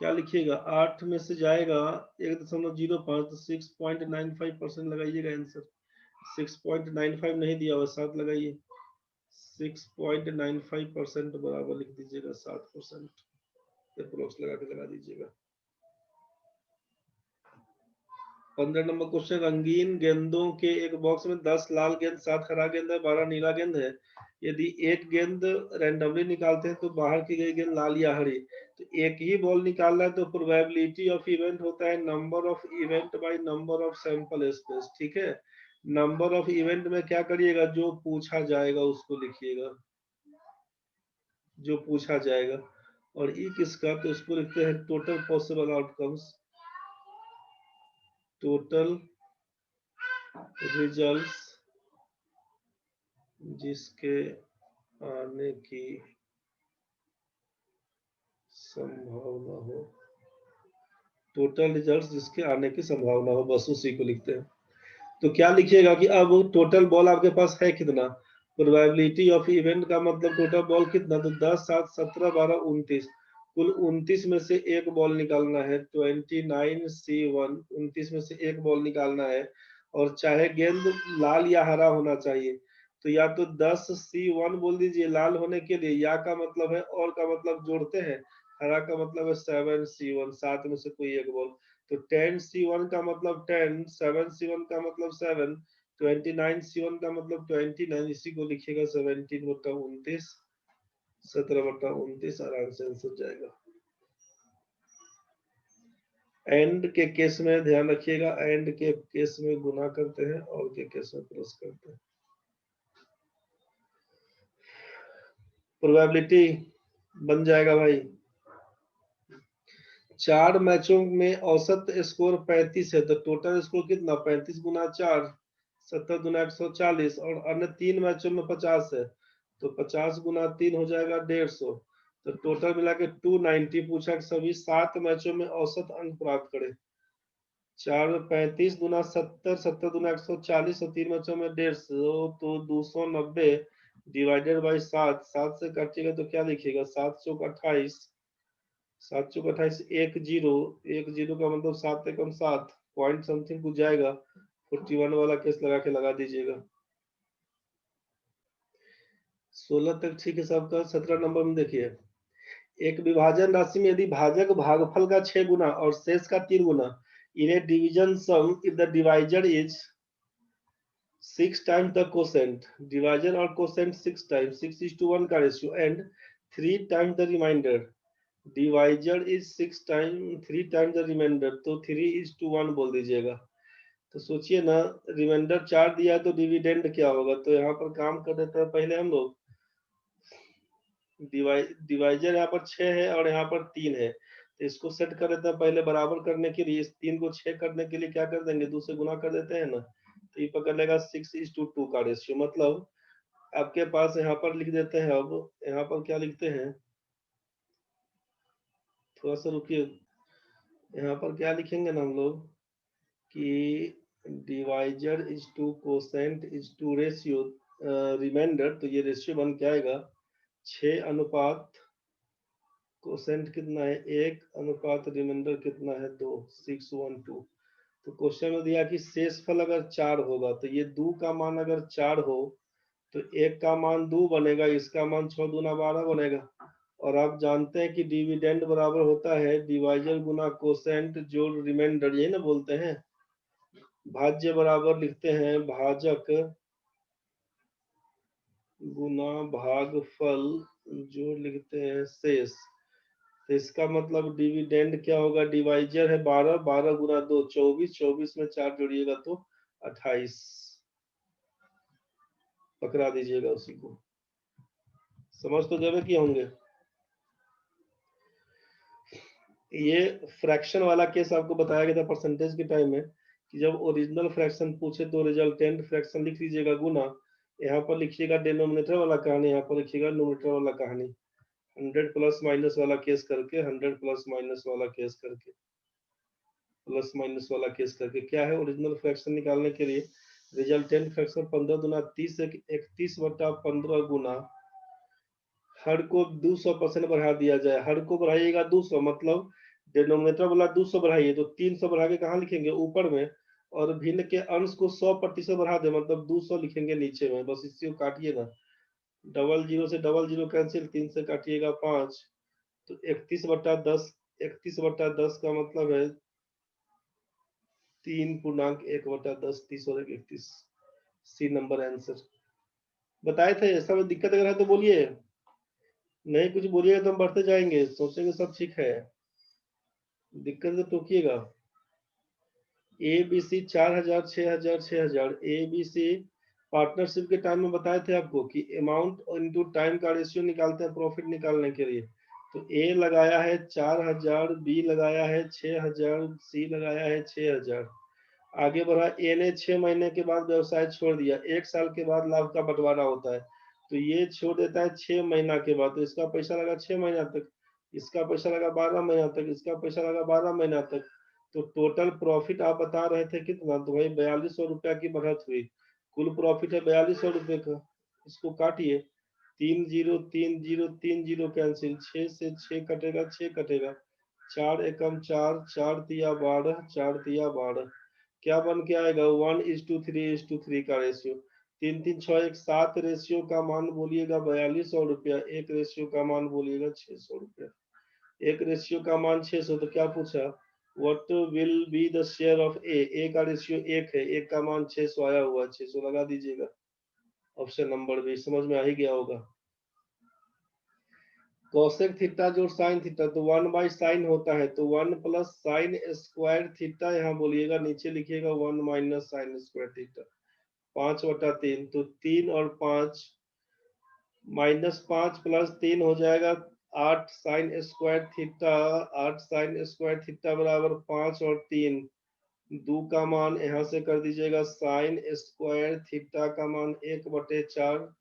क्या लिखिएगा, 8 में से जाएगा 1.05 तो 6.95% लगाइएगा आंसर। 6.95 नहीं दिया हुआ, 7 लगाइए। 6.95% बराबर लिख दीजिएगा 7%। अप्रोक्स लगा के लगा दीजिएगा। 15 नंबर क्वेश्चन, रंगीन गेंदों के एक बॉक्स में 10 लाल गेंद, 7 हरा गेंद है, 12 नीला गेंद है। यदि एक गेंद रैंडमली निकालते हैं तो बाहर की गई गेंद लाल या हरी। तो एक ही बॉल निकालना है तो प्रोबेबिलिटी ऑफ इवेंट होता है number of event by number of sample space. ठीक है, नंबर ऑफ इवेंट में क्या करिएगा, जो पूछा जाएगा उसको लिखिएगा, जो पूछा जाएगा। और ई किसका, तो इसको लिखते हैं total possible outcomes, total results जिसके आने की संभावना हो, टोटल रिजल्ट्स जिसके आने की संभावना हो, बस उसी को लिखते हैं। तो क्या लिखिएगा कि अब टोटल बॉल आपके पास है कितना, प्रोबेबिलिटी ऑफ इवेंट का मतलब टोटल बॉल कितना, तो 10 7 17 12 29, कुल 29 में से एक बॉल निकालना है, 29C1, 29 में से एक बॉल निकालना है। और चाहे गेंद लाल या हरा होना चाहिए, तो या तो 10C1 बोल दीजिए लाल होने के लिए, या का मतलब है और का मतलब जोड़ते हैं, हरा का मतलब है 7C1, 7 में से कोई एक बॉल। तो 10C1 का मतलब 10, 7C1 का मतलब 7, 29C1 का मतलब 29, इसी को लिखिएगा 17/29, 17/29, आराम से आंसर जाएगा। एंड के केस में ध्यान रखिएगा, एंड के केस में गुना करते हैं और के केस में प्लस करते हैं। प्रोबेबिलिटी बन जाएगा भाई, 4 मैचों में औसत स्कोर 35 है, तो टोटल स्कोर कितना, 35 गुना 4, 70 गुना 140, और अन्य 3 मैचों में 50 है, तो 50 गुना 3 हो जाएगा 150। तो टोटल मिला के 290 पूछा कि सभी 7 मैचों में औसत अंक प्राप्त करे। 4 में 35 गुना 70, 70 गुना 140 और 3 मैचों में 150, तो 290 डिवाइडेड बाई 7, 7 से काटिएगा तो क्या लिखिएगा, 7 चौक 28, 7 चौक 28, 1 0, 1 0 का मतलब 7 एकम 7, पॉइंट समथिंग कुछ जाएगा, 41 वाला केस लगा के लगा दीजिएगा। 16 तक ठीक है सबका। 17 नंबर में देखिए, एक विभाजन राशि में यदि भाजक भागफल का 6 गुना और शेष का 3 गुना, in a division sum if the divisor is 6 times the quotient, divisor और quotient 6 times, 6:1 का ratio, and 3 times the remainder, divisor is 6 times, 3 times the remainder, तो 3:1 बोल दीजिएगा। तो सोचिए ना, रिमाइंडर 4 दिया है तो डिविडेंड क्या होगा, तो यहाँ पर काम कर देते हैं पहले हम लोग। डिवाइजर यहाँ पर 6 है और यहाँ पर 3 है, तो इसको सेट कर देते हैं पहले बराबर करने के लिए। इस 3 को 6 करने के लिए क्या कर देंगे, 2 से गुना कर देते हैं ना, तो ये पकड़ लेगा 6:2 का रेशियो। मतलब आपके पास यहाँ पर लिख देते हैं, अब यहाँ पर क्या लिखते हैं, थोड़ा सा रुकिए, यहाँ पर क्या लिखेंगे ना हम लोग कि divisor is to quotient is to ratio remainder, तो ये रेशियो बन के आएगा 6 अनुपात कोसेंट कितना है 1 अनुपात रिमाइंडर कितना है 2, 6:1:2। तो क्वेश्चन में दिया कि शेषफल अगर 4 होगा, तो ये 2 का मान अगर 4 हो तो 1 का मान 2 बनेगा, इसका मान 6 दूना 12 बनेगा। और आप जानते हैं कि डिविडेंड बराबर होता है डिवाइजर गुना कोसेंट जोड़ रिमाइंडर, यही ना बोलते हैं। भाज्य बराबर लिखते हैं भाजक गुना भागफल जो लिखते हैं शेष। तो इसका मतलब डिविडेंड क्या होगा, डिवाइजर है 12, 12 गुना 2 24, 24 में 4 जोड़िएगा तो 28। पकड़ा दीजिएगा उसी को। समझ तो जरूर किए होंगे। ये फ्रैक्शन वाला केस आपको बताया गया था परसेंटेज के टाइम में कि जब ओरिजिनल फ्रैक्शन पूछे तो रिजल्टेंट फ्रैक्शन लिख लीजिएगा गुना, यहाँ पर लिखिएगा डिनोमिनेटर वाला कहानी, यहाँ पर लिखिएगा न्यूमरेटर वाला कहानी। 100 प्लस माइनस वाला केस करके, 100 प्लस माइनस वाला केस करके, प्लस माइनस वाला केस करके क्या है, ओरिजिनल फ्रैक्शन निकालने के लिए रिजल्टेंट फ्रैक्शन 15 दुना 30 31 बटा 15 गुना हर को 200% बढ़ा दिया जाए। हर को बढ़ाइएगा 200, मतलब डिनोमिनेटर वाला 200 बढ़ाइए तो 300 बढ़ा के कहाँ लिखेंगे, ऊपर में। और भिन्न के अंश को 100% बढ़ा दे, मतलब 200 लिखेंगे नीचे में। बस इसी को काटिए ना, डबल जीरो से डबल जीरो कैंसिल, 3 से काटिएगा 5, तो 31/10। 31/10 का मतलब है 3.1/10, 30 और 31। C number answer. बताए थे। सब दिक्कत अगर है तो बोलिए, नहीं कुछ बोलिएगा तो हम बढ़ते जाएंगे, सोचेंगे सब ठीक है। दिक्कत तो टोकिएगा। A B C 4000 6000 6000। A B C partnership के टाइम में बताए थे आपको कि अमाउंट इनटू टाइम का रेशियो निकालते हैं प्रॉफिट निकालने के लिए। तो ए लगाया है 4000, बी लगाया है 6000, सी लगाया है 6000। आगे बढ़ा, ए ने 6 महीने के बाद व्यवसाय छोड़ दिया, 1 साल के बाद लाभ का बंटवारा होता है। तो ये छोड़ देता है 6 महीना के बाद, तो इसका पैसा लगा 6 महीना तक, इसका पैसा लगा 12 महीना तक, इसका पैसा लगा 12 महीना तक। तो टोटल प्रॉफिट आप बता रहे थे कितना, तो भाई 4200 रुपया की बढ़त हुई। कुल प्रॉफिट है 4200 रुपये का। इसको काटिए, 3 0 3 0 3 0 कैंसिल, 6 से 6 कटेगा, 6 कटेगा, 4 एकम 4, 4 तिया 12, 4 तिया 12। क्या बन के आएगा, 1:3:3 का रेशियो। 3 3 6 1 7 रेशियो का मान बोलिएगा 4200 रुपया, एक रेशियो का मान बोलिएगा 600 रुपया। एक रेशियो का मान 600, तो क्या पूछा, what will be the share of A. A का रेशियो 1 है, एक का मान 600 आया हुआ, 600 लगा दीजिएगा। ऑप्शन नंबर बी समझ में आ ही गया होगा। कोसेक थीटा जो साइन थीटा, तो 1/sin होता है, तो 1 प्लस साइन स्क्वायर थीटा, यहाँ बोलिएगा नीचे लिखिएगा 1 माइनस साइन स्क्वायर थीटा। 5/3, तो 3 और 5, -5 प्लस 3 हो जाएगा 8 sine square theta. 8 sine square theta बराबर 5 और 3, 2 का मान यहाँ से कर दीजिएगा, साइन स्क्वायर थीटा का मान 1/4,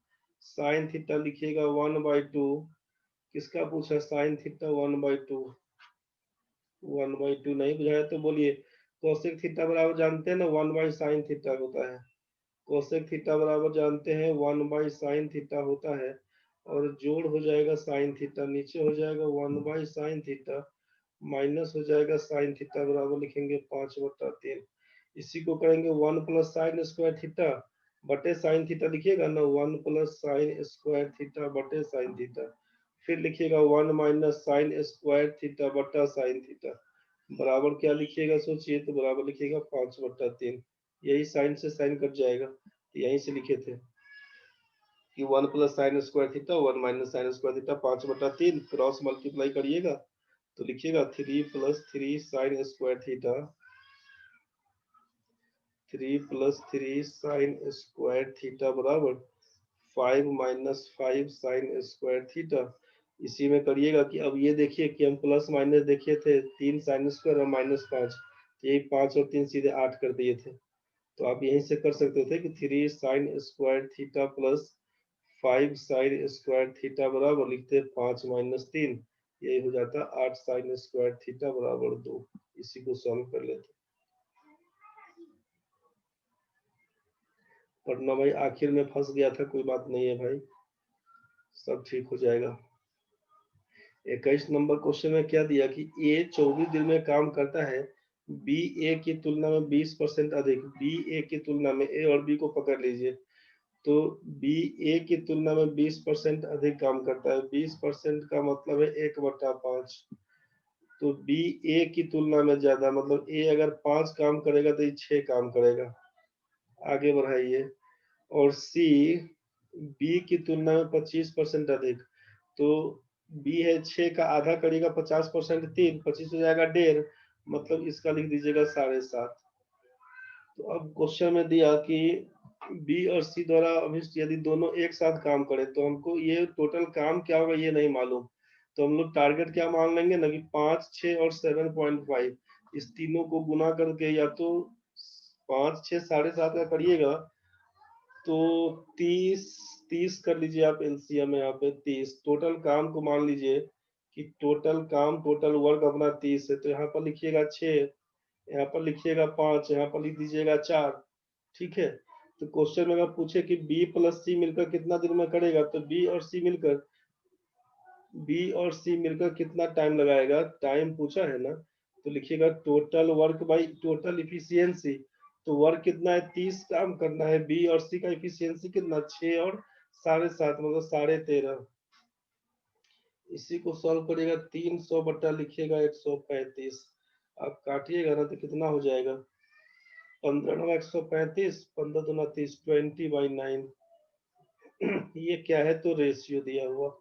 साइन थीटा लिखिएगा 1/2। किसका पूछा, साइन थीटा 1/2। 1/2 नहीं बुझाया तो बोलिए। कोसेक थीटा बराबर जानते हैं ना 1/sin थीटा होता है। कोसेक थीटा बराबर जानते हैं 1/sin थीटा होता है। और जोड़ हो जाएगा साइन थीटा, नीचे हो जाएगा 1/sin थीटा, माइनस हो जाएगा साइन थीटा बराबर लिखेंगे 5/3। इसी को करेंगे 1 प्लस साइन स्क्वायर थीटा बटे साइन थीटा, लिखिएगा ना 1 प्लस साइन स्क्वायर थीटा बटे साइन थीटा। फिर लिखिएगा 1 माइनस साइन स्क्वायर थीटा बटा साइन थीटा, बराबर क्या लिखिएगा सोचिए, तो बराबर लिखिएगा 5/3। यही साइन से साइन कट जाएगा, यहीं से लिखे थे कि 1 plus sine square theta 1 minus sine square theta 5/3, cross multiply करिएगा तो लिखिएगा 3 plus 3 sine square theta, 3 plus 3 sine square theta बराबर 5 माइनस 5 साइन स्क्वायर थीटा। इसी में करिएगा कि अब ये देखिए कि हम प्लस माइनस देखे थे, 3 साइन स्क्वायर और -5, यही 5 और 3 सीधे 8 कर दिए थे। तो आप यहीं से कर सकते थे कि 3 sine square theta plus 5 sine square theta बराबर लिखते 5 माइनस 3, यही हो जाता 8 साइन स्क्वायर थीटा बराबर 2। इसी को सॉल्व कर लेते। पढ़ना भाई, आखिर में फंस गया था, कोई बात नहीं है भाई, सब ठीक हो जाएगा। 21 नंबर क्वेश्चन में क्या दिया कि ए 24 दिन में काम करता है, बी ए की तुलना में 20% अधिक। बी ए की तुलना में, ए और बी को पकड़ लीजिए, तो बी ए की तुलना में 20% अधिक काम करता है। 20% का मतलब है 1/5। तो बी ए की तुलना में ज्यादा, मतलब ए अगर 5 काम करेगा तो ये 6 काम करेगा। आगे बढ़ाइए। और सी बी की तुलना में 25% अधिक। तो बी है 6 का आधा करेगा 50%, 3 25 हो जाएगा 1.5, मतलब इसका लिख दीजिएगा 7.5। तो अब क्वेश्चन में दिया कि बी और सी द्वारा अभिष्ट यदि दोनों एक साथ काम करें तो हमको ये टोटल काम क्या होगा ये नहीं मालूम। तो हम लोग टारगेट क्या मान लेंगे ना कि 5, 6 और 7.5 इस तीनों को गुना करके, या तो 5, 6, 7.5 का करिएगा तो 30, 30 कर लीजिए आप एलसीएम में। यहाँ पे 30 टोटल काम को मान लीजिए कि टोटल काम, टोटल वर्क अपना 30 है। तो यहाँ पर लिखिएगा 6, यहाँ पर लिखिएगा 5, यहाँ पर लिख दीजिएगा 4। ठीक है। तो क्वेश्चन में अगर पूछे कि बी प्लस सी मिलकर कितना दिन में करेगा, तो बी और सी मिलकर कितना टाइम लगाएगा, टाइम पूछा है ना, तो लिखिएगा total work by total efficiency. तो वर्क कितना है, 30 काम करना है। बी और सी का इफिशियंसी कितना, 6 और 7.5 मतलब 13.5। इसी को सॉल्व करिएगा, 300 बटा लिखिएगा 135। आप काटिएगा ना तो कितना हो जाएगा, 15 135, 15 दूना 30, 20/9। ये क्या है, तो रेशियो दिया हुआ।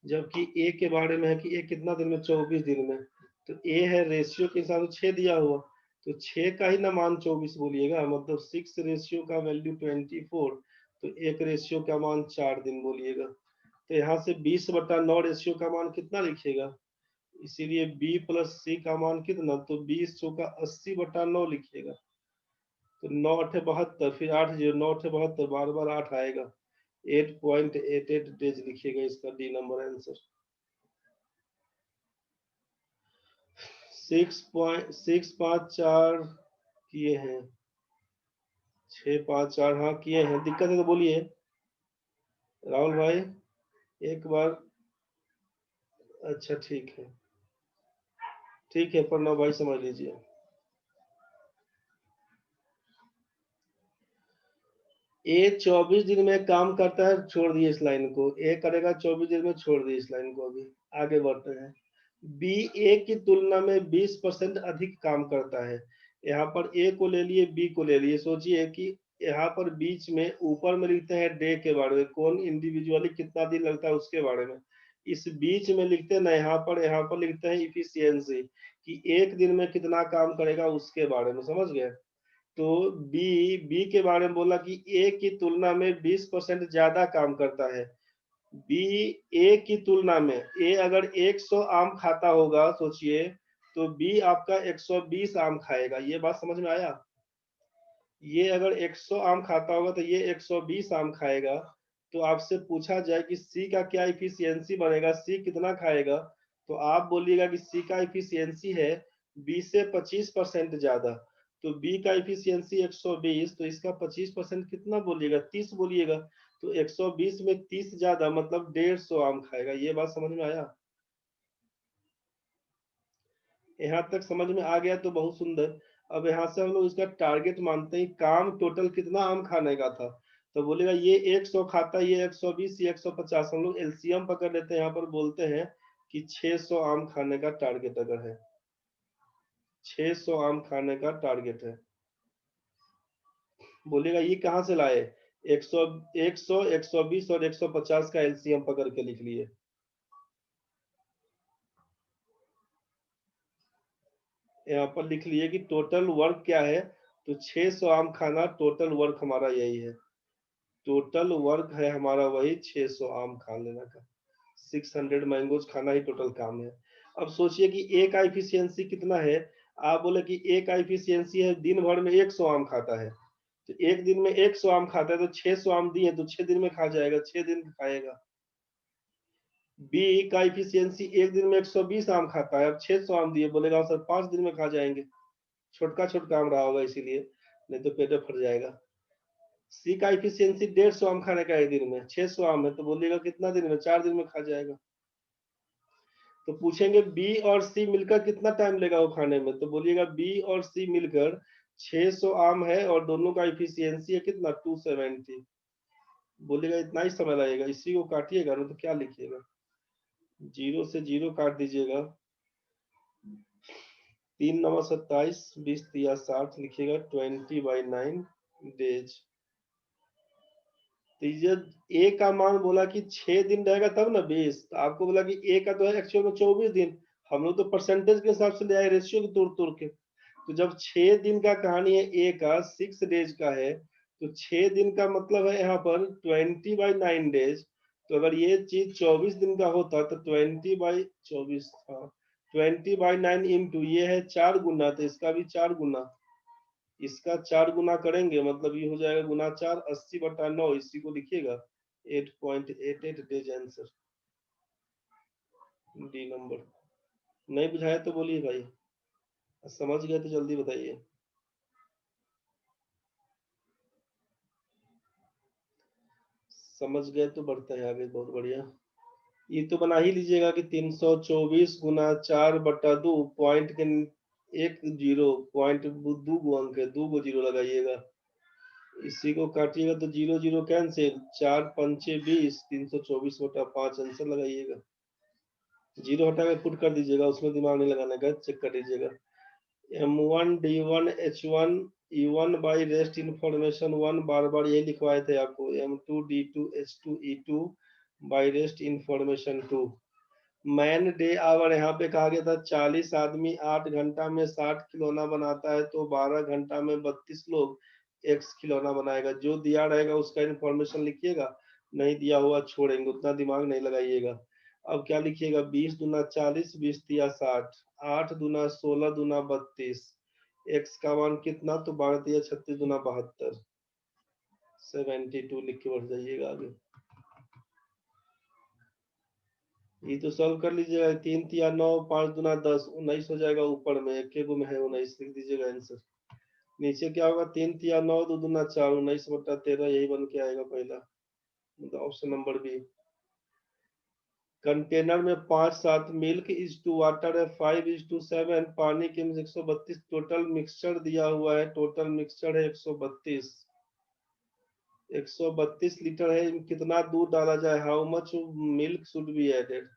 जबकि ए के बारे में है कि ए कितना दिन में, 24 दिन में। तो ए है रेशियो के हिसाब से 6 दिया हुआ, तो 6 का ही ना मान 24 बोलिएगा, मतलब 6 रेशियो का वैल्यू 24। तो एक रेशियो का मान 4 दिन बोलिएगा। तो यहाँ से 20/9 रेशियो का मान कितना लिखिएगा, इसीलिए बी प्लस सी का मान कितना, तो 20 चौका 80/9 लिखिएगा। तो 9 8 72, फिर 8 0 9 8 72, बार बार 8 आएगा। 8.88 डेज लिखिएगा इसका डी नंबर आंसर। 6.654 किए हैं, 654 हाँ किए हैं। दिक्कत है तो बोलिए राहुल भाई एक बार। अच्छा ठीक है प्रणव भाई समझ लीजिए। ए 24 दिन में काम करता है, छोड़ दिए इस लाइन को। ए करेगा 24 दिन में, छोड़ दिए इस लाइन को। अभी आगे बढ़ते हैं। बी ए की तुलना में 20% अधिक काम करता है। यहाँ पर ए को ले लिए, बी को ले लिए। सोचिए कि यहाँ पर बीच में ऊपर में लिखते हैं डे के बारे में, कौन इंडिविजुअली कितना दिन लगता है उसके बारे में। इस बीच में लिखते हैं ना, यहाँ पर लिखते हैं इफिशियंसी, कि एक दिन में कितना काम करेगा उसके बारे में। समझ गए। तो बी के बारे में बोला कि ए की तुलना में 20% ज्यादा काम करता है। बी ए की तुलना में, ए अगर 100 आम खाता होगा सोचिए, तो बी आपका 120 आम खाएगा। ये बात समझ में आया। ये अगर 100 आम खाता होगा तो ये 120 आम खाएगा। तो आपसे पूछा जाए कि सी का क्या इफिशियंसी बनेगा, सी कितना खाएगा, तो आप बोलिएगा कि सी का इफिशियंसी है बी से 25% ज्यादा। तो बी का इफिशियंसी 120, तो इसका 25% कितना बोलिएगा, 30 बोलिएगा। तो 120 में 30 ज्यादा मतलब 150 आम खाएगा। ये बात समझ में आया। यहाँ तक समझ में आ गया तो बहुत सुंदर। अब यहाँ से हम लोग इसका टारगेट मानते हैं, काम टोटल कितना आम खाने का था। तो बोलेगा ये 100 खाता, ये 120, ये 150। हम लोग एलसीएम पकड़ लेते हैं। यहाँ पर बोलते हैं कि 600 आम खाने का टारगेट अगर है, 600 आम खाने का टारगेट है। बोलेगा ये कहाँ से लाए, 100, 100, 120 और 150 का एलसीएम पकड़ के लिख लिए। यहाँ पर लिख लिए कि टोटल वर्क क्या है, तो 600 आम खाना टोटल वर्क हमारा यही है। टोटल वर्क है हमारा वही 600 आम खा लेना का। 600 मैंगोज खाना ही टोटल काम है। अब सोचिए कि ए का इफिशियंसी कितना है। आप बोले कि ए का इफिशियंसी है दिन भर में 100 आम खाता है। तो एक दिन में 100 आम खाता है, तो 600 आम दिए तो 6 दिन में खा जाएगा, 6 दिन खाएगा। बी का इफिशियंसी एक दिन में 120 आम खाता है, अब 600 आम दिए, बोलेगा सर 5 दिन में खा जाएंगे। छोटका छोटका आम रहा होगा इसीलिए, नहीं तो पेट फट जाएगा। सी का इफिशियंसी 150 आम खाने का है दिन में, 600 आम है, तो बोलिएगा कितना दिन में, 4 दिन में खा जाएगा। तो पूछेंगे बी और सी मिलकर कितना टाइम लेगा वो खाने में, तो बोलिएगा बी और सी मिलकर 600 आम है और दोनों का इफिशियंसी है कितना, 270। बोलेगा इतना ही समय लगेगा, इसी को काटिएगा ना तो क्या लिखिएगा, 0 से 0 काट दीजिएगा, 3 9 27, 20 3 60 लिखिएगा, 20/9 डेज। तो ये ए का मान बोला कि 6 दिन रहेगा तब ना 20, तो आपको बोला कि ए का तो है एक्चुअल में 24 दिन, हम लोग तो परसेंटेज के हिसाब से ले आए, रेशियो को तोड़ तोड़ के। तो जब 6 दिन का कहानी है, ए का 6 डेज का है, तो 6 दिन का मतलब है यहाँ पर 20/9 डेज। तो अगर ये चीज 24 दिन का होता तो 20/24, हाँ 20/9 इंटू ये है 4 गुना, तो इसका भी 4 गुना, इसका 4 गुना करेंगे मतलब ये हो जाएगा गुना 4, 80/9, इसी को लिखिएगा 8.88 डेज आंसर, डी नंबर। नहीं बुझाया तो बोलिए भाई, समझ गए तो जल्दी बताइए। समझ गए तो बढ़ते हैं आगे, बहुत बढ़िया। ये तो बना ही लीजिएगा कि 324 गुना 4/2, पॉइंट के एक जीरो, पॉइंट दो गो अंक है, 2 गो जीरो लगाइएगा, इसी को काटिएगा तो 0 0 कैंसिल, 4 पंचे 20, 324/5 आंसर लगाइएगा। जीरो हटा के पुट कर दीजिएगा, उसमें दिमाग नहीं लगाना है, चेक कर लीजिएगा। M1 D1 H1 E1 by rest information 1, बार बार यही लिखवाए थे आपको, M2 D2 H2 E2 by rest information 2। Man day hour यहाँ पे कहा गया था 40 आदमी 8 घंटा में 60 खिलौना बनाता है, तो 12 घंटा में 32 लोग X खिलौना बनाएगा। जो दिया रहेगा उसका इन्फॉर्मेशन लिखिएगा, नहीं दिया हुआ छोड़ेंगे, उतना दिमाग नहीं लगाइएगा। अब क्या लिखिएगा, 20 दूना 40, 20 तिया 60, 8 दूना 16 दूना 32, X का मान कितना, तो 12 तिया 36 दूना 72, 72 लिख के बढ़ जाइएगा आगे। ये तो सॉल्व कर लीजिएगा, 3 तिया 9, 5 दूना 10, 19 हो जाएगा, ऊपर में एक गो में है 19, लिख दीजिएगा आंसर। नीचे क्या होगा, 3 तिया 9, 2 दूना 4, 19/13, यही बन के आएगा पहला, मतलब ऑप्शन नंबर बी। कंटेनर में 5-7 मिल्क इज टू वाटर है 5:7, पानी के 132, टोटल मिक्सचर दिया हुआ है, टोटल मिक्सचर है 132, 132 लीटर है, कितना दूध डाला जाए, how much milk should be added,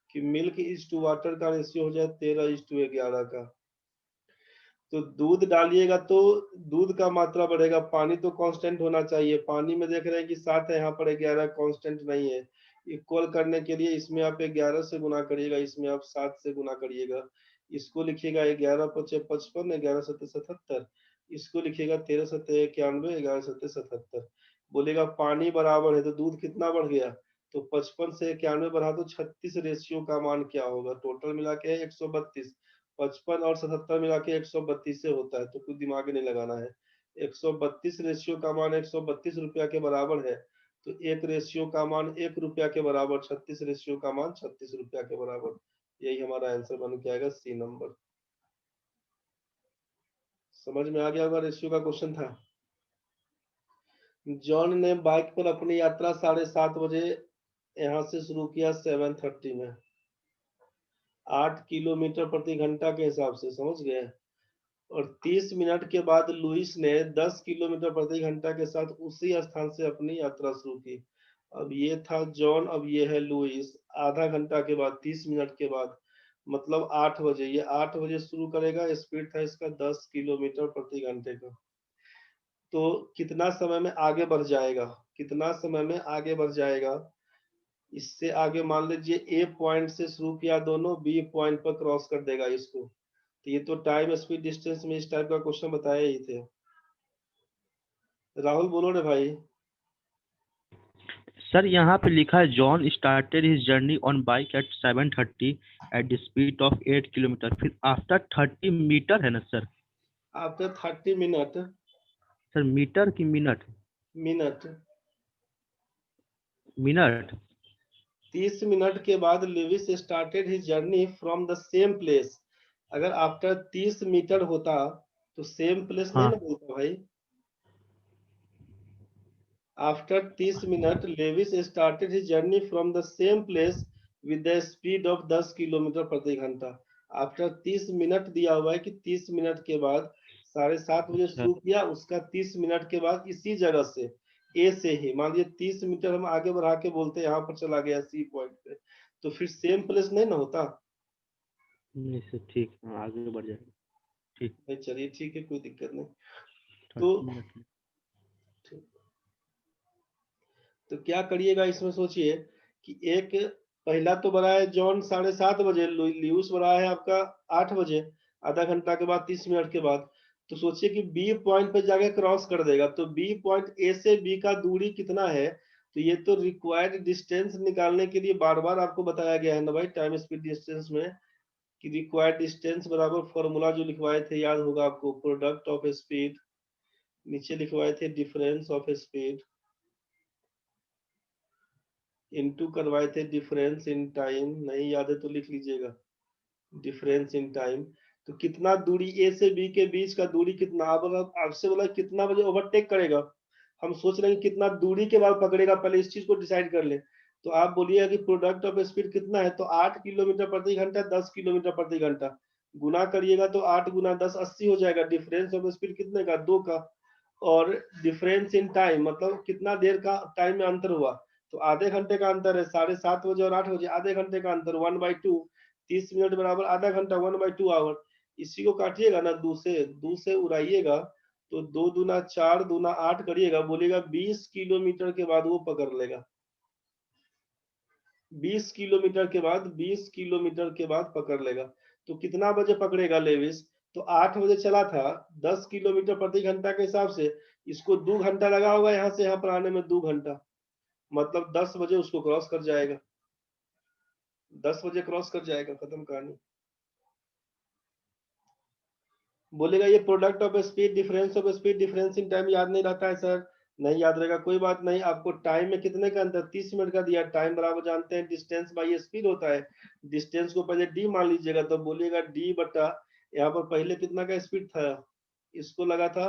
कि मिल्क इज टू वाटर का रेशियो हो जाए 13:11 का। तो दूध डालिएगा तो दूध का मात्रा बढ़ेगा, पानी तो कांस्टेंट होना चाहिए, पानी में देख रहे हैं कि 7 है, यहाँ पर 11 कांस्टेंट नहीं है। इक्वल करने के लिए इसमें आप 11 से गुना करिएगा, इसमें आप 7 से गुना करिएगा, इसको लिखिएगा 11 × 5 = 55, 11 × 7 = 77, इसको लिखिएगा 13 × 7 = 91, 11 × 7 = 77। बोलेगा पानी बराबर है तो दूध कितना बढ़ गया, तो 55 से 91 बढ़ा तो 36 रेशियो का मान क्या होगा, टोटल मिला के है 132, 55 और 77 मिला के 132 से होता है, तो कुछ दिमाग नहीं लगाना है। 132 रेशियो का मान 132 रुपया के बराबर है, तो 1 रेशियो का मान 1 रुपया के बराबर, 36 रेशियो का मान 36 रुपया के बराबर, यही हमारा आंसर बन के आएगा, सी नंबर। समझ में आ गया होगा, रेशियो का क्वेश्चन था। जॉन ने बाइक पर अपनी यात्रा 7:30 बजे यहाँ से शुरू किया, 7:30 में 8 किलोमीटर प्रति घंटा के हिसाब से, समझ गए। और 30 मिनट के बाद लुइस ने 10 किलोमीटर प्रति घंटा के साथ उसी स्थान से अपनी यात्रा शुरू की। अब ये था जॉन, अब ये है लुइस, आधा घंटा के बाद 30 मिनट के बाद मतलब 8 बजे, ये 8 बजे शुरू करेगा, स्पीड था इसका 10 किलोमीटर प्रति घंटे का। तो कितना समय में आगे बढ़ जाएगा, कितना समय में आगे बढ़ जाएगा, इससे आगे मान लीजिए ए पॉइंट से शुरू किया दोनों, बी पॉइंट पर क्रॉस कर देगा इसको, तो ये तो टाइम स्पीड डिस्टेंस में इस टाइप का क्वेश्चन बताए ही थे। राहुल बोलो रे भाई। सर यहाँ पे लिखा है John started his journey on bike at 7:30 at the speed of 8 kilometre, फिर आफ्टर 30 मीटर है ना sir? After 30 minute, sir metre की मिनट? Minute, minute. 30 मिनट के बाद Louis started his journey from the same place. अगर after 30 metre होता तो same place नहीं ना हाँ बोलता भाई। After 30 minutes, Lewis started his journey from the same place with the speed of 10 kilometre प्रति घंटा। आफ्टर 30 मिनट दिया हुआ है कि 30 मिनट के बाद 7:30 बजे अच्छा। शुरू किया, उसका 30 मिनट के बाद इसी जगह से ए से ही, मान लीजिए 30 मीटर हम आगे बढ़ा के बोलते यहाँ पर चला गया सी पॉइंट पे, तो फिर सेम प्लेस नहीं ना होता। नहीं सर ठीक है, आगे बढ़ जाएगा। ठीक। भाई चलिए ठीक है, कोई दिक्कत नहीं। 30 तो मिनट में। तो क्या करिएगा इसमें, सोचिए कि एक पहला तो बना है जॉन 7:30 बजे, ल्यूस बना है आपका 8 बजे, आधा घंटा के बाद 30 मिनट के बाद। तो सोचिए कि बी पॉइंट पे जाके क्रॉस कर देगा, तो बी पॉइंट ए से बी का दूरी कितना है, तो ये तो रिक्वायर्ड डिस्टेंस निकालने के लिए बार बार आपको बताया गया है ना भाई, टाइम स्पीड डिस्टेंस में, कि रिक्वायर्ड डिस्टेंस बराबर फॉर्मूला जो लिखवाए थे याद होगा आपको, प्रोडक्ट ऑफ स्पीड, नीचे लिखवाए थे डिफरेंस ऑफ स्पीड, इनटू करवाए थे डिफरेंस इन टाइम, नहीं याद है तो लिख लीजिएगा, डिफरेंस इन टाइम। तो कितना दूरी ए से बी के बीच का दूरी कितना, अब आपसे बोला कितना बजे ओवरटेक करेगा, हम सोच रहे हैं कितना दूरी के बाद पकड़ेगा, पहले इस चीज को डिसाइड कर ले। तो आप बोलिएगा कि प्रोडक्ट ऑफ स्पीड कितना है, तो 8 किलोमीटर प्रति घंटा, 10 किलोमीटर प्रति घंटा, गुना करिएगा तो 8 गुना 10 80 हो जाएगा। डिफरेंस ऑफ स्पीड कितने का, 2 का। और डिफरेंस इन टाइम मतलब कितना देर का टाइम में अंतर हुआ, तो आधे घंटे का अंतर है, 7:30 बजे और 8 बजे, आधे घंटे का अंतर, 1/2, 30 मिनट बराबर आधा घंटा, 1/2 आवर। इसी को काटिएगा ना, 2 से उड़ाइएगा, तो 2 दूना 4 दूना 8 करिएगा, बोलेगा 20 किलोमीटर के बाद वो पकड़ लेगा, 20 किलोमीटर के बाद, 20 किलोमीटर के बाद पकड़ लेगा। तो कितना बजे पकड़ेगा लेविस, तो 8 बजे चला था, 10 किलोमीटर प्रति घंटा के हिसाब से इसको 2 घंटा लगा होगा, यहाँ से यहाँ पर आने में 2 घंटा, मतलब 10 बजे उसको क्रॉस कर जाएगा, 10 बजे क्रॉस कर जाएगा, खत्म कहानी। बोलेगा ये product of speed, difference of speed, difference in time याद नहीं रहता है सर, नहीं याद रहेगा, कोई बात नहीं, आपको टाइम में कितने का अंतर, 30 मिनट का दिया, टाइम बराबर जानते हैं डिस्टेंस बाई स्पीड होता है, डिस्टेंस को पहले डी मान लीजिएगा, तो बोलिएगा डी बटा, यहाँ पर पहले कितना का स्पीड था, इसको लगा था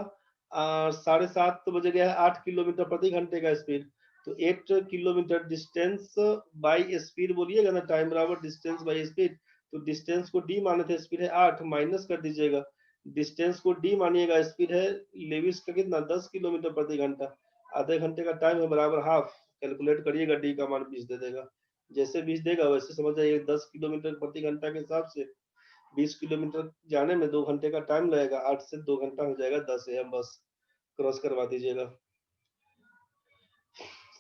7:30 बजे गया है 8 किलोमीटर प्रति घंटे का स्पीड, तो 8 किलोमीटर डिस्टेंस बाई स्पीड बोलिएगा ना, टाइम बराबर डिस्टेंस बाई स्पीड, तो डिस्टेंस को डी माने थे, स्पीड है 8, माइनस कर दीजिएगा, डिस्टेंस को डी मानिएगा, स्पीड है लेविस का कितना 10 किलोमीटर प्रति घंटा, आधे घंटे का टाइम है बराबर हाफ, कैलकुलेट करिएगा, डी का मान 20 दे देगा, जैसे 20 देगा वैसे समझ जाइए 10 किलोमीटर प्रति घंटा के हिसाब से 20 किलोमीटर जाने में 2 घंटे का टाइम लगेगा, 8 से 2 घंटा हो जाएगा, 10 AM बस क्रॉस करवा दीजिएगा।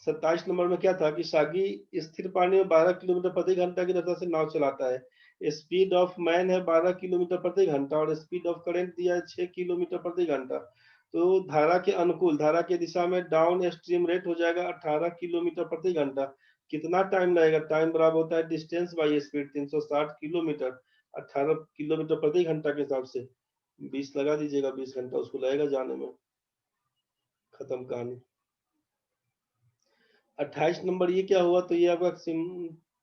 27 नंबर में क्या था कि सागी स्थिर पानी में 12 किलोमीटर प्रति घंटा की रफ्तार से नाव चलाता है, स्पीड ऑफ मैन है 12 किलोमीटर प्रति घंटा और स्पीड ऑफ करंट दिया है 6 किलोमीटर प्रति घंटा। तो धारा के अनुकूल, धारा की दिशा में डाउन स्ट्रीम रेट हो जाएगा 18 किलोमीटर प्रति घंटा। कितना टाइम लगेगा, टाइम बराबर होता है distance by speed, 360 kilometre 18 kilometre प्रति घंटा के हिसाब से 20 लगा दीजिएगा, 20 घंटा उसको लगेगा जाने में, खत्म कहानी। 28 नंबर ये क्या हुआ, तो ये आपका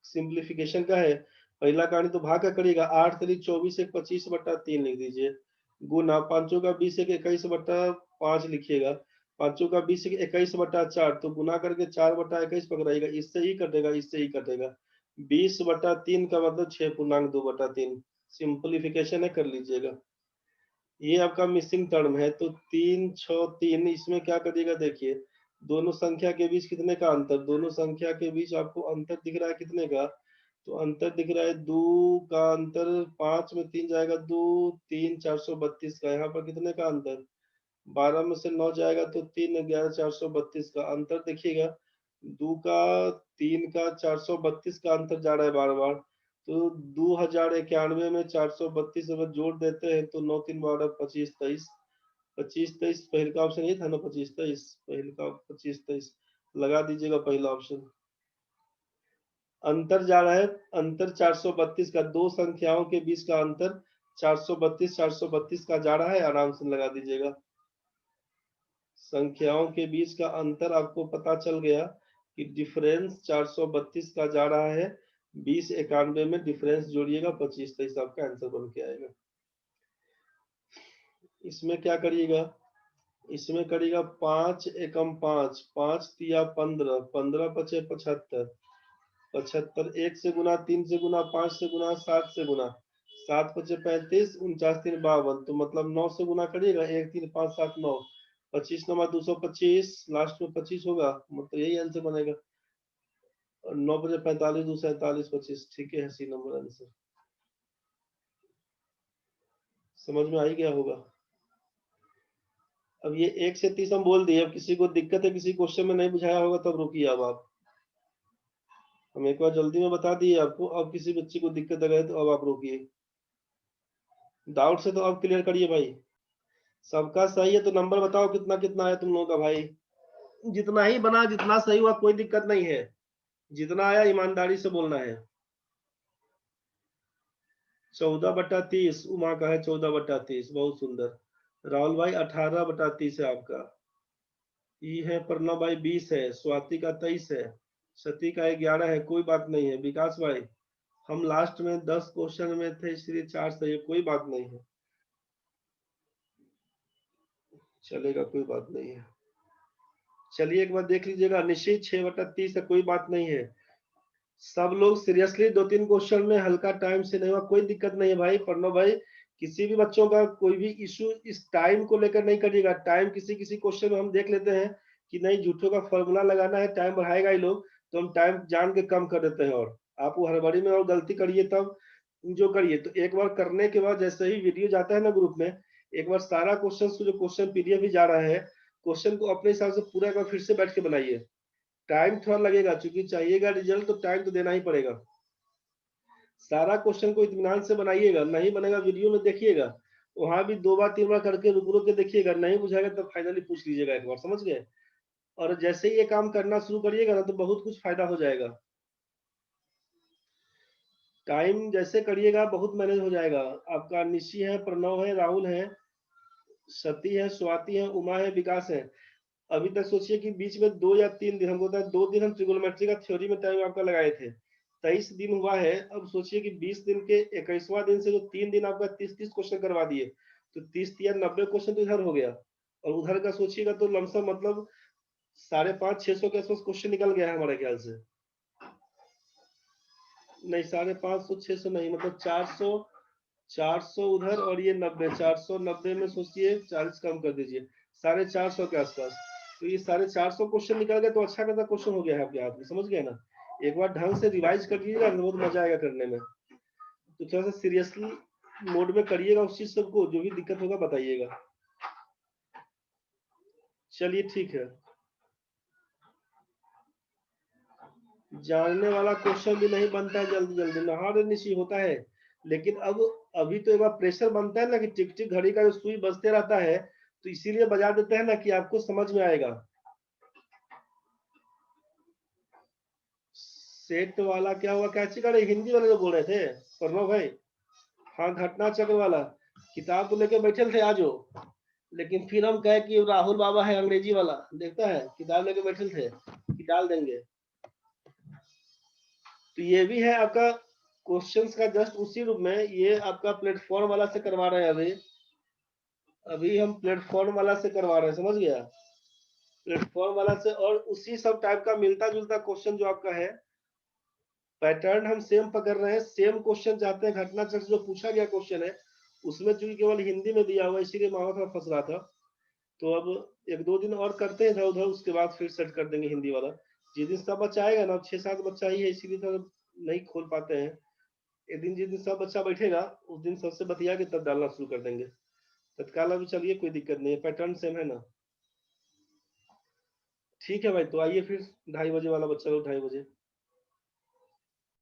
सिंप्लीफिकेशन का है, पहला कहानी तो भाग का करिएगा, 8 3 24 1 25/3 लिख दीजिए, गुना 5 का 20 1 21/5 लिखिएगा, 5 का 20 1 21/4, तो गुना करके 4/21 पकड़ाइएगा, इससे ही कटेगा, इससे ही कटेगा, 20/3 का मतलब 6.2/3, सिंप्लीफिकेशन है, कर लीजिएगा। ये आपका मिसिंग टर्म है, तो 3 6 3, इसमें क्या करिएगा, देखिए दोनों संख्या के बीच कितने का अंतर, दोनों संख्या के बीच आपको अंतर दिख रहा है कितने का, तो अंतर दिख रहा है 2 का अंतर, 5 में 3 जाएगा 2 3 432 का, यहाँ पर कितने का अंतर, 12 में से 9 जाएगा तो 3 11 432 का अंतर, देखिएगा 2 का 3 का 432 का अंतर जा रहा है बार बार, तो 2091 में 432 अगर जोड़ देते हैं तो 9 3 12 25 23, 25 23 पहले का ऑप्शन ये था ना, 25 23 पहले का 25 23 लगा दीजिएगा पहला ऑप्शन। अंतर जा रहा है, अंतर 432 का, दो संख्याओं के बीच का अंतर 432 का जा रहा है, आराम से लगा दीजिएगा, संख्याओं के बीच का अंतर आपको पता चल गया कि डिफरेंस 432 का जा रहा है, 20 91 में डिफरेंस जोड़िएगा 25 23 आपका आंसर बन के आएगा। इसमें क्या करिएगा, इसमें करिएगा 5 एकम 5, 5 तिया 15, 15 पचे 75, 75 1 से गुना 3 से गुना 5 से गुना 7 से गुना, 7 पचे 35, 49 3 52, तो मतलब 9 से गुना करिएगा, 1 3 5 7 9, 25 नंबर 225, लास्ट में 25 होगा, मतलब यही आंसर बनेगा। और 9 बजे 45 247 25, ठीक है, सी नंबर आंसर। समझ में आई गया होगा। अब ये 1 से 30 हम बोल दिए। अब किसी को दिक्कत है, किसी क्वेश्चन में नहीं बुझाया होगा तब रोकिए। अब आप, हम एक बार जल्दी में बता दिए आपको। अब किसी बच्चे को दिक्कत अगर है तो अब आप रोकिए। डाउट से तो अब क्लियर करिए भाई। सबका सही है तो नंबर बताओ कितना कितना है तुम लोगों का भाई। जितना ही बना, जितना सही हुआ, कोई दिक्कत नहीं है। जितना आया ईमानदारी से बोलना है। 14/30 उमा का है। 14/30 बहुत सुंदर। राहुल भाई 18/30 है आपका। ये है प्रणव भाई 20 है। स्वाति का 23 है। सती का 11 है। कोई बात नहीं है विकास भाई, हम लास्ट में 10 क्वेश्चन में थे इसलिए 4 सही है, कोई बात नहीं है, चलेगा, कोई बात नहीं है। चलिए एक बार देख लीजिएगा। निश्चित 6/30 है, कोई बात नहीं है। सब लोग सीरियसली 2-3 क्वेश्चन में हल्का टाइम से नहीं हुआ, कोई दिक्कत नहीं है भाई। प्रणव भाई, किसी भी बच्चों का कोई भी इशू इस टाइम को लेकर नहीं करिएगा। टाइम किसी किसी क्वेश्चन में हम देख लेते हैं कि नहीं झूठों का फॉर्मूला लगाना है, टाइम बढ़ाएगा ही लोग, तो हम टाइम जान के कम कर देते हैं। और आप वो हड़बड़ी में और गलती करिए तब जो करिए। तो एक बार करने के बाद जैसे ही वीडियो जाता है ना ग्रुप में, एक बार सारा क्वेश्चन जो क्वेश्चन पीडीएफ भी जा रहा है, क्वेश्चन को अपने हिसाब से पूरा एक बार फिर से बैठ के बनाइए। टाइम थोड़ा लगेगा, क्योंकि चाहिएगा रिजल्ट तो टाइम तो देना ही पड़ेगा। सारा क्वेश्चन को इत्मीनान से बनाइएगा। नहीं बनेगा वीडियो में देखिएगा, वहां भी 2 बार 3 बार करके रूबरू के देखिएगा। नहीं बुझाएगा तो फाइनली पूछ लीजिएगा एक बार, समझ गए। और जैसे ही ये काम करना शुरू करिएगा ना तो बहुत कुछ फायदा हो जाएगा। टाइम जैसे करिएगा बहुत मैनेज हो जाएगा आपका। निशी है, प्रणव है, राहुल है, सती है, स्वाति है, उमा है, विकास है। अभी तक सोचिए कि बीच में 2 या 3 दिन, हमको 2 दिन हम ट्रिगोनोमेट्री का थ्योरी में टाइम आपका लगाए थे। 23 दिन हुआ है। अब सोचिए कि 20 दिन के 21वां दिन से जो 3 दिन आपका 30-30 क्वेश्चन करवा दिए, तो 30 या 90 क्वेश्चन तो इधर हो गया। और उधर का सोचिएगा तो लमसम मतलब 550-600 के आसपास क्वेश्चन निकल गया है हमारे ख्याल से। नहीं 550-600 नहीं, मतलब 400 उधर और ये 90, 490 में सोचिए 40 कम कर दीजिए, 450 के आसपास। तो ये 450 क्वेश्चन निकल गए, तो अच्छा खासा क्वेश्चन हो गया है आपके हाथ में, समझ गए ना। एक बार ढंग से रिवाइज कर लीजिएगा तो बहुत मजा आएगा करने में। तो थोड़ा सा सीरियसली मोड में करिएगा उस चीज सबको, जो भी दिक्कत होगा बताइएगा। चलिए ठीक है। जानने वाला क्वेश्चन भी नहीं बनता है जल्दी जल्दी, नहार निशी होता है। लेकिन अब अभी तो एक बार प्रेशर बनता है ना कि टिक टिक घड़ी का जो सुई बजते रहता है, तो इसीलिए बजा देते हैं ना कि आपको समझ में आएगा। सेट वाला क्या हुआ, कैची का हिंदी वाले जो बोल रहे थे प्रणव भाई। हाँ घटना चक्र वाला किताब तो लेके बैठे थे आज वो, लेकिन फिर हम कहे कि राहुल बाबा है अंग्रेजी वाला, देखता है किताब लेके बैठे थे कि डाल देंगे। तो ये भी है आपका क्वेश्चंस का जस्ट उसी रूप में, ये आपका प्लेटफॉर्म वाला से करवा रहे हैं। अभी अभी हम प्लेटफॉर्म वाला से करवा रहे हैं, समझ गया, प्लेटफॉर्म वाला से। और उसी सब टाइप का मिलता जुलता क्वेश्चन जो आपका है, पैटर्न हम सेम पकड़ रहे हैं, सेम क्वेश्चन चाहते हैं। घटना चक्र जो पूछा गया क्वेश्चन है उसमें चूंकि केवल हिंदी में दिया हुआ, इसीलिए मामा थोड़ा फंस रहा था। तो अब 1-2 दिन और करते हैं इधर उधर, उसके बाद फिर सेट कर देंगे हिंदी वाला। जिस दिन सब बच्चा आएगा ना, 6-7 बच्चा ही है इसीलिए तो नहीं खोल पाते हैं। एक दिन जिस दिन सब बच्चा बैठेगा उस दिन सबसे बतिया के तब डालना शुरू कर देंगे। तत्काल अभी चलिए, कोई दिक्कत नहीं है, पैटर्न सेम है ना। ठीक है भाई, तो आइए फिर 2:30 बजे वाला बच्चा लोग 2:30 बजे।